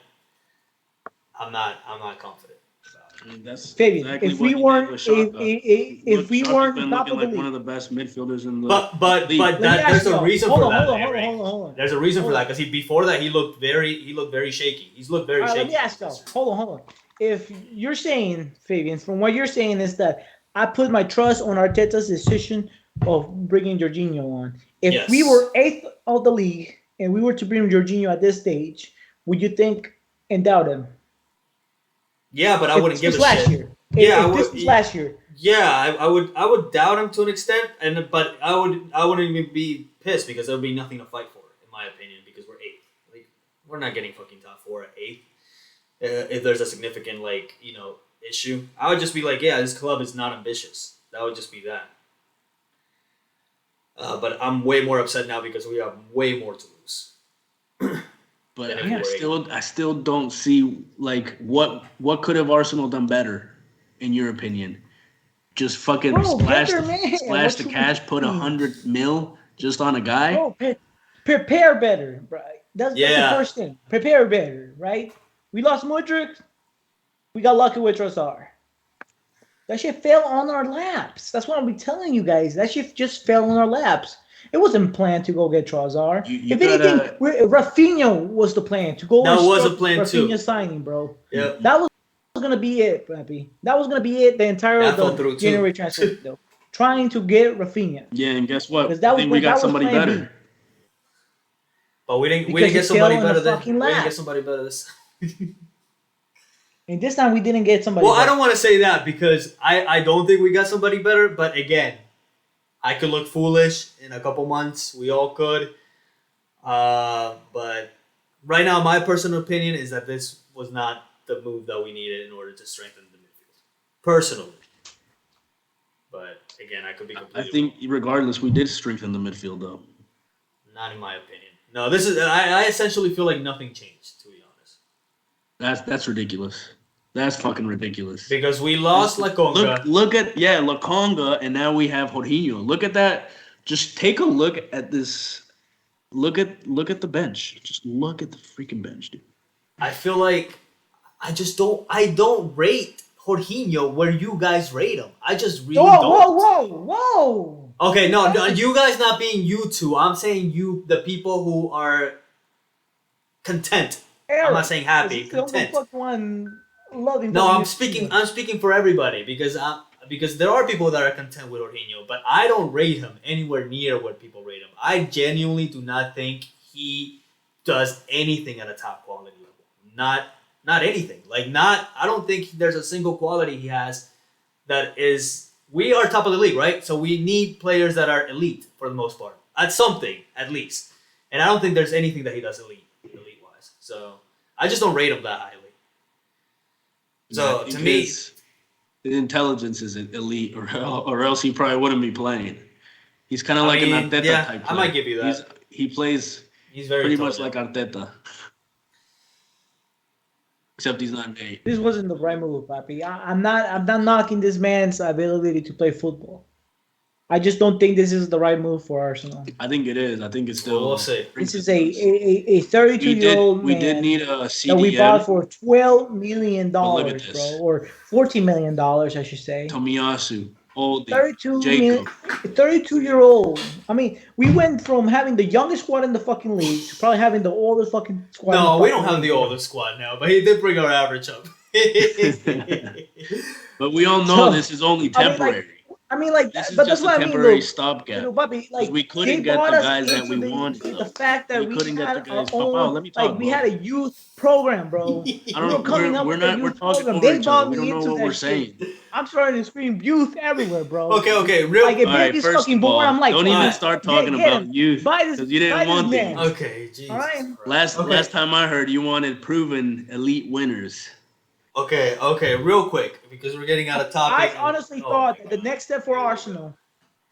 I'm not confident about it. I mean, that's Fabian, exactly if what we he weren't did with Shaka. if we Shaka's weren't been top looking of the like one of league, the best midfielders in the But league. but Let me ask there's you a all. reason Hold for on, that. hold on, Eric. hold on. There's a reason for Hold that because before that he looked very shaky. He's looked very All right, shaky. let me ask you. Hold on. If you're saying, Fabian, from what you're saying is that I put my trust on Arteta's decision of bringing Jorginho on. If we Yes. were 8th of the league and we were to bring Jorginho at this stage, would you think and doubt him? Yeah, but I If wouldn't this give was a last shit. year. Yeah, I If this would- was last year. Yeah, I would doubt him to an extent, but I wouldn't even be pissed because there would be nothing to fight for, in my opinion, because we're 8th. Like we're not getting fucking top 4 at 8th. If there's a significant issue, I would just be like, yeah, this club is not ambitious. That would just be that. But I'm way more upset now because we have way more to lose. But Yeah. I still don't see what could have Arsenal done better, in your opinion? Just fucking Bro, splash better, man. splash What the you cash, put mean? 100 mil just on a guy. Bro, prepare better, right? That's the Yeah. first thing. Prepare better, right? We lost Mudryk. We got lucky with Trossard. That shit fell on our laps. That's what I'm telling you guys. That shit just fell on our laps. It wasn't planned to go get Trossard. You If gotta- anything, Rafinha was the plan to go. That and was start a plan Rafinha too. signing, bro. Yeah. That was gonna be it, Papi. That was gonna be it. The entire That fell through, too. January transfer window. Trying to get Rafinha. Yeah, and guess what? Because that I was think we that got was somebody plan B. better. But we didn't Because get it somebody fell on better the than fucking we didn't lap. get somebody better this. And this time we didn't get somebody. Well, I better. don't want to say that because I don't think we got somebody better. But again, I could look foolish in a couple months. We all could. But right now, my personal opinion is that this was not the move that we needed in order to strengthen the midfield. Personally. But again, I could be I completely think regardless, we did strengthen the midfield though. wrong. Not in my opinion. No, this is. I essentially feel like nothing changed, to be honest. That's ridiculous. That's fucking ridiculous. Because we lost Laconga. Look at Laconga, and now we have Jorginho. Look at that. Just take a look at this. Look at the bench. Just look at the freaking bench, dude. I feel like I don't rate Jorginho where you guys rate him. I just really don't. Whoa! Okay, no, you guys not being you two. I'm saying you, the people who are content. I'm not saying happy, Is he the only content. fucking one loving. No, I'm Jorginho? speaking for everybody because there are people that are content with Jorginho, but I don't rate him anywhere near what people rate him. I genuinely do not think he does anything at a top quality level. Not anything. I don't think there's a single quality he has that is. We are top of the league, right? So we need players that are elite for the most part. At something, at least. And I don't think there's anything that he does elite wise. So I just don't rate him that highly. So to me, his intelligence is elite, or else he probably wouldn't be playing. He's kind of like an Arteta type player. I might give you that. He plays He's very pretty much like Arteta. Except he's not an 8. This wasn't the right move, Papi. I'm not knocking this man's ability to play football. I just don't think this is the right move for Arsenal. I think it is. I think it's still. Well, we'll see. This is a 32-year-old man. We did need a CDM. That we bought for $12 million, bro, this. or $14 million, I should say. Tomiyasu, old 32-year-old. I mean, we went from having the youngest squad in the fucking league to probably having the oldest fucking squad. No, we don't have the oldest squad now, but he did bring our average up. But we all know this is only temporary. This is but just that's what a I mean. temporary stopgap. Bobby, we couldn't get the guys that we wanted. The fact that we couldn't get the had our guys. own, Let me talk. we had a youth program, bro. I don't know. We're talking over They each bought other. We me don't know into what that we're shit. saying. I'm starting to scream youth everywhere, bro. Okay. Like if All right, Yankees first fucking of all, born, I'm like, don't even start talking about youth because you didn't want man. these. Okay, Jesus. All right. Last time I heard, you wanted proven elite winners. Okay, real quick, because we're getting out of topic. I honestly thought that the next step for Arsenal,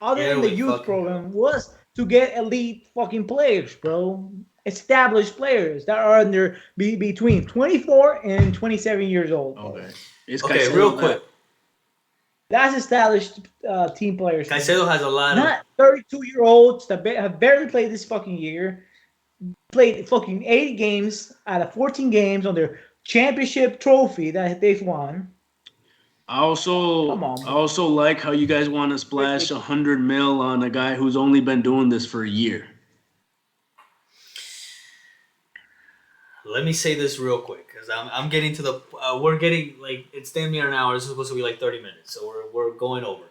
other than the youth fucking program, was to get elite fucking players, bro. Established players that are under between 24 and 27 years old. Bro. Okay, real quick. That's established team players. Caicedo has a lot of. Not 32-year-olds that have barely played this fucking year. Played fucking 80 games out of 14 games on their championship trophy that they've won. I also like how you guys want to splash 100 mil on a guy who's only been doing this for a year. Let me say this real quick, because I'm getting to the. We're getting like it's damn near an hour. It's supposed to be like 30 minutes, so we're going over.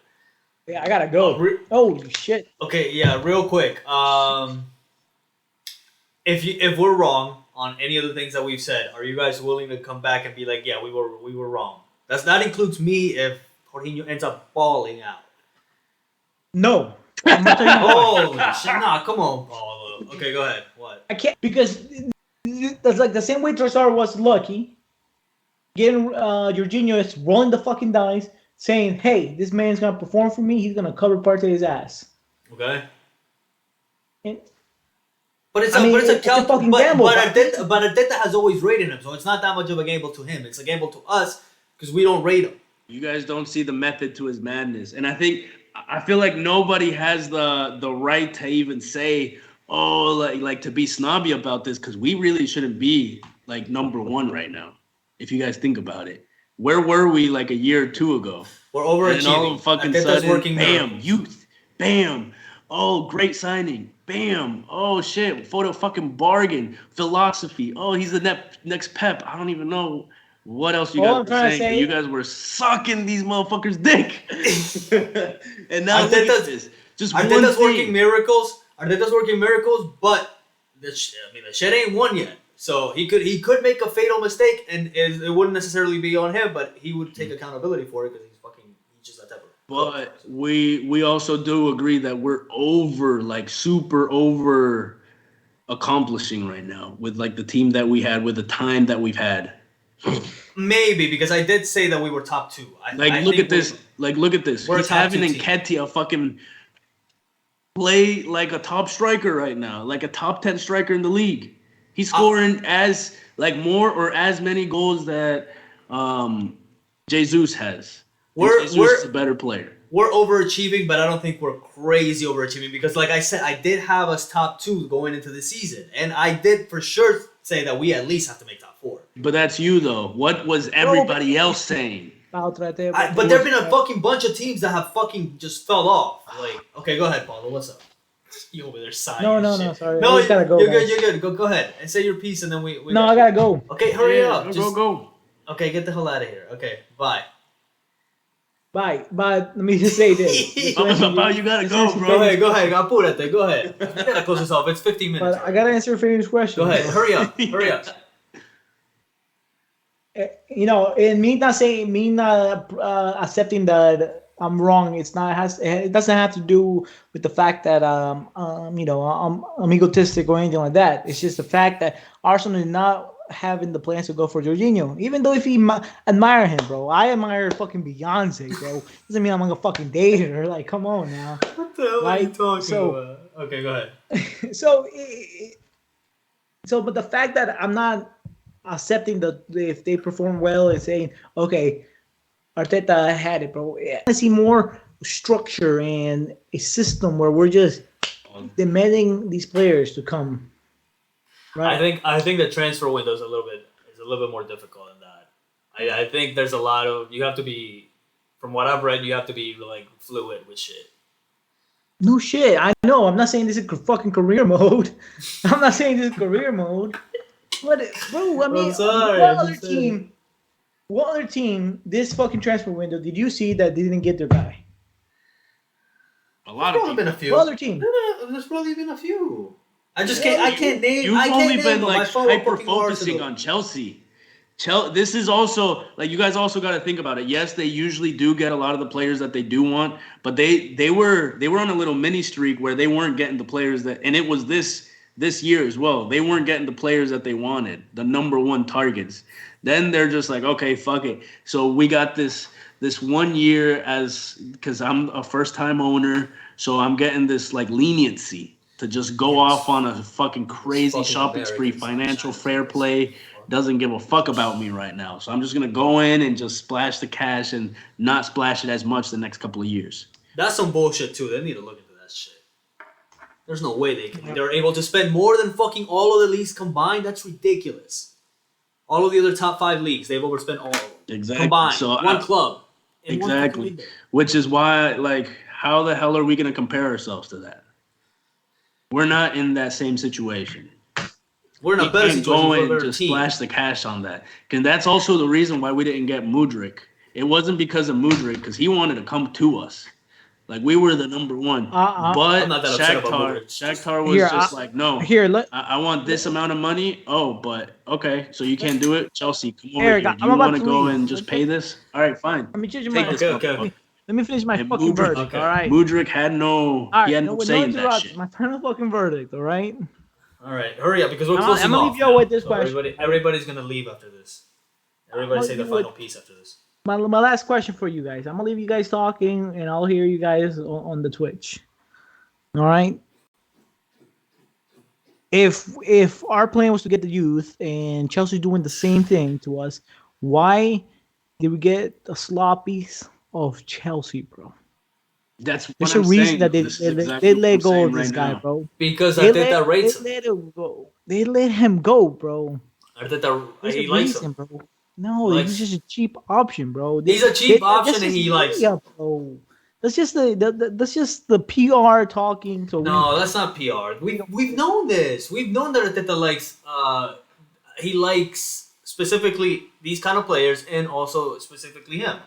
Yeah, I gotta go. Holy shit. Okay, yeah, real quick. If we're wrong on any of the things that we've said, are you guys willing to come back and be like, yeah, we were wrong? That includes me if Jorginho ends up balling out. No. I'm not telling you Oh shit! Nah, come on, Paulo. Okay, go ahead. What? I can't because that's like the same way Trossard was lucky. Getting Jorginho is rolling the fucking dice, saying, "Hey, this man's gonna perform for me. He's gonna cover Partey's ass." Okay. And, But it's a fucking gamble. But Arteta has always rated him, so it's not that much of a gamble to him. It's a gamble to us because we don't rate him. You guys don't see the method to his madness, and I feel like nobody has the right to even say, oh, like to be snobby about this, because we really shouldn't be like number one right now. If you guys think about it, where were we like a year or two ago? We're overachieving. And all of a fucking sudden, bam, youth, bam, oh, great signing. Bam! Oh shit! Photo fucking bargain. Philosophy. Oh, he's the next Pep. I don't even know what else you guys were saying. But you guys were sucking these motherfuckers' dick. And now look at this. Just Arteta's working miracles. Arteta's working miracles, but the shit ain't won yet. So he could make a fatal mistake, and it wouldn't necessarily be on him, but he would take accountability for it because he's just that type of. But we also do agree that we're super over accomplishing right now with like the team that we had, with the time that we've had. Maybe, because I did say that we were top 2. Look at this. He's having Nketiah fucking play like a top striker right now, like a top 10 striker in the league. He's scoring as more or as many goals that Jesus has. Jesus is a better player. We're overachieving, but I don't think we're crazy overachieving because, like I said, I did have us top 2 going into the season, and I did for sure say that we at least have to make top 4. But that's you, though. What was everybody else saying? But there've been a fucking bunch of teams that have fucking just fell off. Like, okay, go ahead, Paulo. What's up? You over there sighing? No, sorry. No, I gotta go. You're good. Go ahead and say your piece, and then we. No, I gotta go. Okay, hurry up. Go. Okay, get the hell out of here. Okay, bye. Bye. Let me just say this. You gotta go, bro. Go ahead. Apúrate. Go ahead. You gotta close this off. It's 15 minutes. But I gotta answer Finian's question. Go ahead. Hurry up. You know, and me not accepting that I'm wrong. It doesn't have to do with the fact that I'm egotistic or anything like that. It's just the fact that Arsenal is not having the plans to go for Jorginho, even though if he admire him, bro. I admire fucking Beyonce, bro. Doesn't mean I'm gonna fucking date her. Like, come on now. What the hell are you Like, talking so- about? Okay, go ahead. So, but the fact that I'm not accepting if they perform well and saying, okay, Arteta had it, bro. I see more structure and a system where we're just demanding these players to come. Right. I think the transfer window is a little bit more difficult than that. I think there's a lot of you have to be, from what I've read, you have to be like fluid with shit. No shit. I know. I'm not saying this is fucking career mode. I'm not saying this is career mode. But bro, I mean, I'm sorry, what I'm other just saying. team this fucking transfer window did you see that didn't get their guy? A lot of There's probably been people. a few. What other team? There's probably been a few. I just Yeah, can't. I can't name. You've I can't only name been them. like I follow hyper fucking focusing Arsenal. on Chelsea. This is also like you guys also got to think about it. Yes, they usually do get a lot of the players that they do want, but they were on a little mini streak where they weren't getting the players that, and it was this year as well. They weren't getting the players that they wanted, the number one targets. Then they're just like, okay, fuck it. So we got this 1 year because I'm a first time owner, so I'm getting this like leniency to just go off on a fucking crazy Fucking shopping spree, Americans. financial fair play. Doesn't give a fuck about me right now. So I'm just gonna go in and just splash the cash and not splash it as much the next couple of years. That's some bullshit too. They need to look into that shit. There's no way they're able to spend more than fucking all of the leagues combined. That's ridiculous. All of the other top 5 leagues, they've overspent all of them. Exactly. Combined. So one club. In one fucking exactly. window. Which is why, like, how the hell are we gonna compare ourselves to that? We're not in that same situation. We're in a You better can't situation. go We're a and better just team. splash the cash on that. And that's also the reason why we didn't get Mudryk. It wasn't because of Mudryk, because he wanted to come to us. Like, we were the number one. But I'm not that upset about Mudryk. Shakhtar was Here, just like, no. Here, let I want this amount of money. Oh, but okay, so you can't do it. Chelsea, come over Eric, here. Do I'm you about want to to go leave. and just pay this? All right, fine. me change Take my. this Okay. motherfucker. Let me finish my And fucking Mudryk- verdict. Okay. All right. Mudryk had All right. he had No, no say in that interruptions. shit. My final fucking verdict. All right. All right, hurry up because we're I'm closing gonna off leave y'all now. with this So question. everybody's gonna leave after this. Everybody I'll say the leave you final piece after this. My last question for you guys. I'm gonna leave you guys talking, and I'll hear you guys on the Twitch. All right. If our plan was to get the youth and Chelsea's doing the same thing to us, why did we get the sloppies of Chelsea, bro? That's what There's I'm a reason saying. that they This is exactly they what let I'm go saying of this right guy, now. bro. Because They Arteta rates him. let him go. They let him go, bro. Arteta, There's he a likes reason, him. bro. No, He he's likes- just a cheap option, bro. He's a cheap option that's and he just likes media, bro. That's just that's just the PR talking. So No, that's not PR. We've known this. We've known that Arteta likes he likes specifically these kind of players and also specifically him.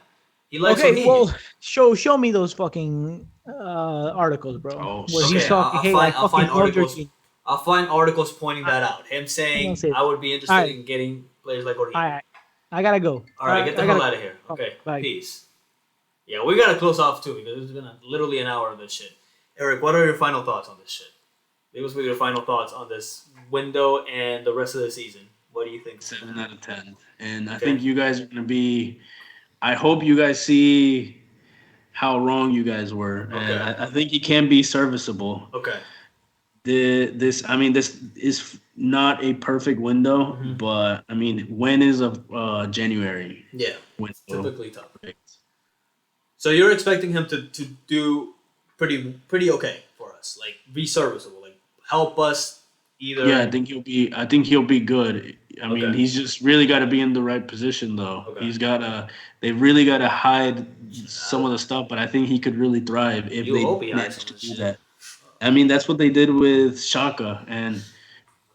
He likes okay, Jorginho. well, show me those fucking articles, bro. Oh, where shit. he's Okay, talking. Hey, I I'll fucking find love articles. Jorginho. I'll find articles pointing that out. Him saying say that. I would be interested Alright. in getting players like Jorginho. All right, I gotta go. All right, get the I hell gotta- out of here. Okay, Bye. peace. Yeah, we gotta close off too because it's been literally an hour of this shit. Eric, what are your final thoughts on this shit? Leave us with your final thoughts on this window and the rest of the season. What do you think? 7 out of 10. And I Okay. think you guys are going to be. I hope you guys see how wrong you guys were. Okay. And I think he can be serviceable. Okay. This is not a perfect window, Mhm. but I mean, when is a January Yeah, window? typically tough. So you're expecting him to do pretty okay for us, like be serviceable, like help us either. Yeah, I think he'll be good. I mean, Okay. he's just really got to be in the right position, though. Okay. He's got to. They've really got to hide some of the stuff, but I think he could really thrive if You they hope he hides manage some to of do this that. I mean, that's what they did with Shaka, and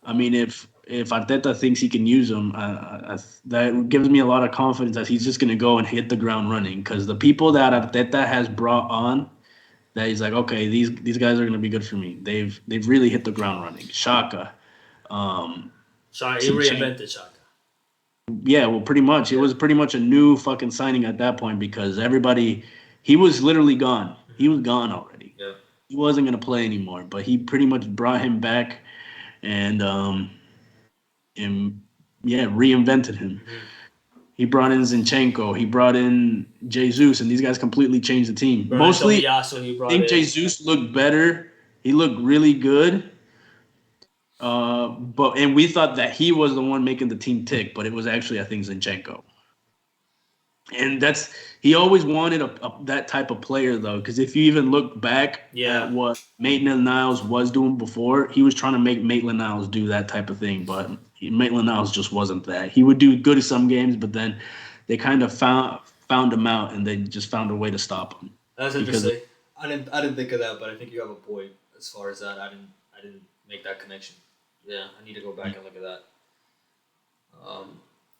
I mean, if Arteta thinks he can use him, that gives me a lot of confidence that he's just going to go and hit the ground running. Because the people that Arteta has brought on, that he's like, okay, these guys are going to be good for me. They've really hit the ground running. Shaka. Shaka, he Some reinvented Shaka. Yeah, well, pretty much. It was pretty much a new fucking signing at that point because he was literally gone. He was gone already. Yeah. He wasn't going to play anymore, but he pretty much brought him back and reinvented him. Mhm. He brought in Zinchenko. He brought in Jesus, and these guys completely changed the team. Bernardo Mostly, Tomiyasu he I brought think in. Jesus looked better. He looked really good. And we thought that he was the one making the team tick, but it was actually, I think, Zinchenko. And he always wanted that type of player though, because if you even look back Yeah. at what Maitland-Niles was doing before, he was trying to make Maitland-Niles do that type of thing, but Maitland-Niles just wasn't that. He would do good in some games, but then they kind of found him out, and they just found a way to stop him. That's Because interesting. I didn't think of that, but I think you have a point as far as that. I didn't make that connection. Yeah, I need to go back and look at that.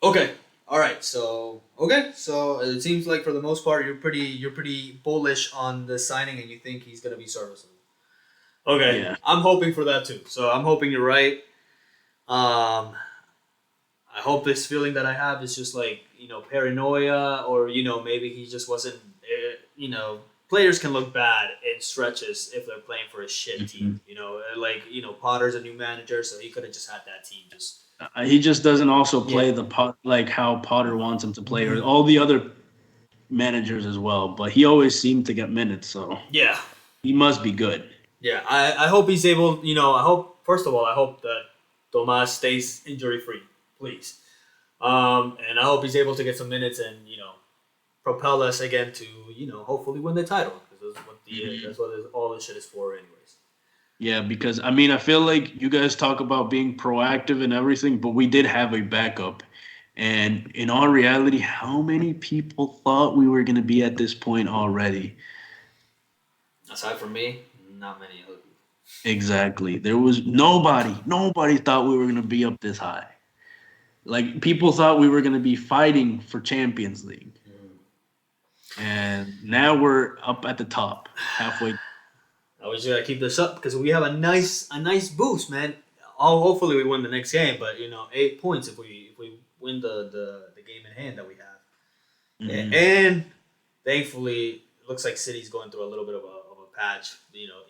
Okay. All right. So it seems like for the most part you're pretty bullish on the signing, and you think he's gonna be serviceable. Okay. Yeah. I'm hoping for that too. So I'm hoping you're right. I hope this feeling that I have is just like, paranoia, or, maybe he just wasn't, players can look bad in stretches if they're playing for a shit team. Potter's a new manager, so he could have just had that team just. He just doesn't also play Yeah. the pot like how Potter wants him to play, or Mhm. all the other managers as well. But he always seemed to get minutes, so Yeah. he must be good. Yeah. I hope he's able, first of all, I hope that Tomas stays injury free, please. And I hope he's able to get some minutes and, propel us again to, hopefully win the title, because that's what all this shit is for anyways. Yeah, because I feel like you guys talk about being proactive and everything, but we did have a backup. And in all reality, how many people thought we were going to be at this point already? Aside from me, not many other people. Exactly. There was nobody thought we were going to be up this high. Like, people thought we were going to be fighting for Champions League. And now we're up at the top, halfway. I was just gotta keep this up because we have a nice boost, man. Hopefully we win the next game, but 8 points if we win the game in hand that we have. Mhm. And thankfully, it looks like City's going through a little bit of a patch.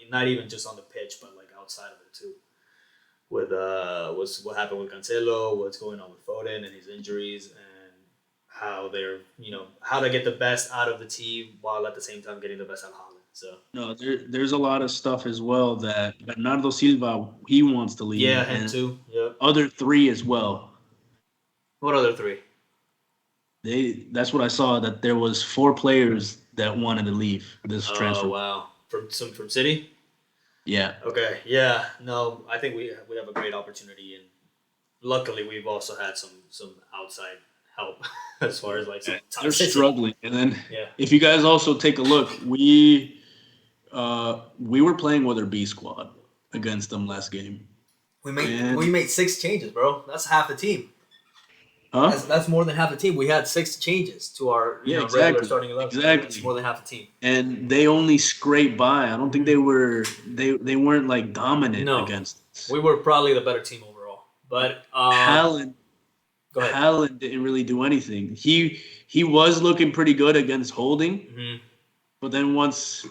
Not even just on the pitch, but like outside of it too. With what happened with Cancelo, what's going on with Foden and his injuries, and how they're how to get the best out of the team while at the same time getting the best out of Holland. So No, there's a lot of stuff as well that Bernardo Silva, he wants to leave. yeah, him And too. Yeah. other three as well. What other three? That's what I saw, that there was 4 players that wanted to leave this transfer. Oh wow, from City. Yeah. Okay, yeah, no, I think we have a great opportunity, and luckily we've also had some outside help as far as like some They're struggling. And then Yeah. if you guys also take a look, we were playing with our B squad against them last game. We And- made 6 changes, bro. That's half the team. Huh? That's more than half the team. We had 6 changes to our regular exactly. starting 11. Exactly. That's more than half the team. And they only scraped by. I don't think they weren't like dominant No. against us. We were probably the better team overall. But Haaland go ahead. Haaland didn't really do anything. He was looking pretty good against Holding, Mm-hmm. but then once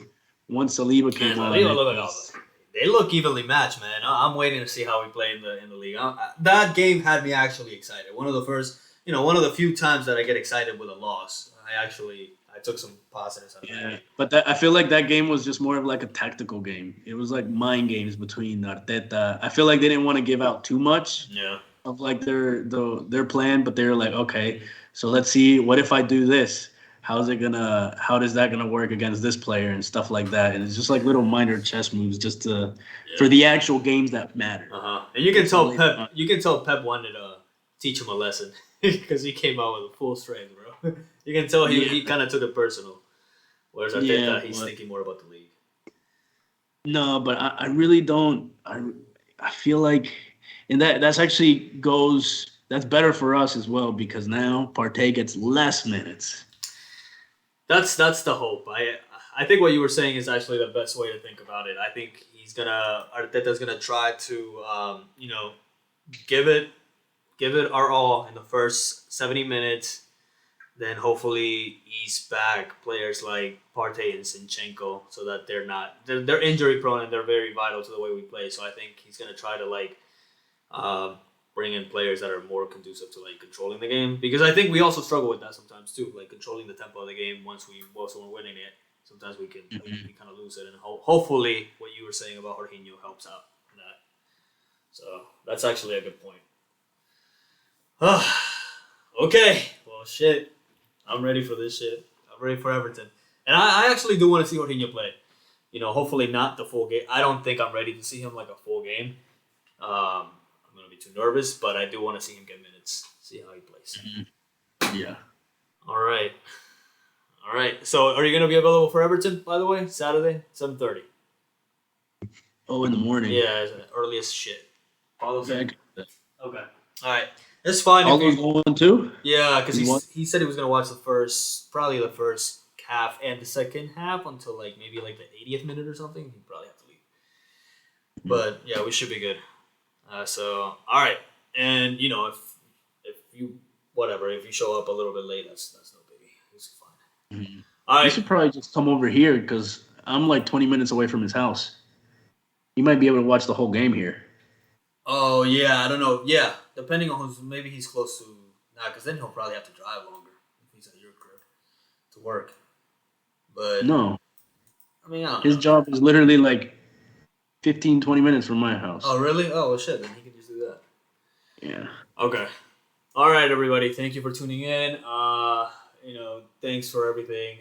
Saliba came on, They look evenly matched, man. I'm waiting to see how we play in the league. That game had me actually excited. One of the few times that I get excited with a loss. I took some positives out of yeah. that. But I feel like that game was just more of like a tactical game. It was like mind games between Arteta. I feel like they didn't want to give out too much Yeah. of like their plan, but they were like, okay, so let's see, what if I do this? How is that gonna work against this player and stuff like that? And it's just like little minor chess moves just for the actual games that matter. And you can tell Pep wanted to teach him a lesson because he came out with a full strength, bro. You can tell he kind of took it personal. Whereas Arteta, he's thinking more about the league. No, but I really don't. I feel like, and that's better for us as well, because now Partey gets less minutes. That's the hope. I think what you were saying is actually the best way to think about it. I think Arteta's gonna try to give it our all in the first 70 minutes, then hopefully ease back players like Partey and Zinchenko so that they're injury prone and they're very vital to the way we play. So I think he's gonna try to bring in players that are more conducive to like controlling the game, because I think we also struggle with that sometimes too, like controlling the tempo of the game. Once we're winning it, sometimes we kind of lose it, and hopefully what you were saying about Jorginho helps out in that. So that's actually a good point. Okay, well shit, I'm ready for this shit. I'm ready for Everton, and I actually do want to see Jorginho play. Hopefully not the full game. I don't think I'm ready to see him like a full game. I'm gonna be too nervous, but I do want to see him get minutes, see how he plays. Yeah. All right. So, are you gonna be available for Everton? By the way, Saturday, 7:30. Oh, in the morning. Yeah, early as shit. Paulo Yeah, said. Okay. All right. It's fine. Paulo's going too? Yeah, because he said he was gonna watch probably the first half and the second half until like maybe like the 80th minute or something. He'd probably have to leave. But yeah, we should be good. So all right, and if you show up a little bit late, that's no biggie. It's fine. Mm-hmm. All right. You should probably just come over here because I'm like 20 minutes away from his house. You might be able to watch the whole game here. Oh yeah, I don't know. Yeah, depending on maybe he's close to because then he'll probably have to drive longer if he's at your crib to work. But no, I mean, I don't his know. job is literally like 15, 20 minutes from my house. Oh really? Oh well, shit. Then he can just do that. Yeah. Okay. All right, everybody. Thank you for tuning in. Thanks for everything.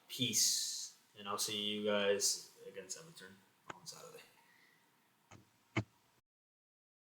Peace, and I'll see you guys against Everton on Saturday.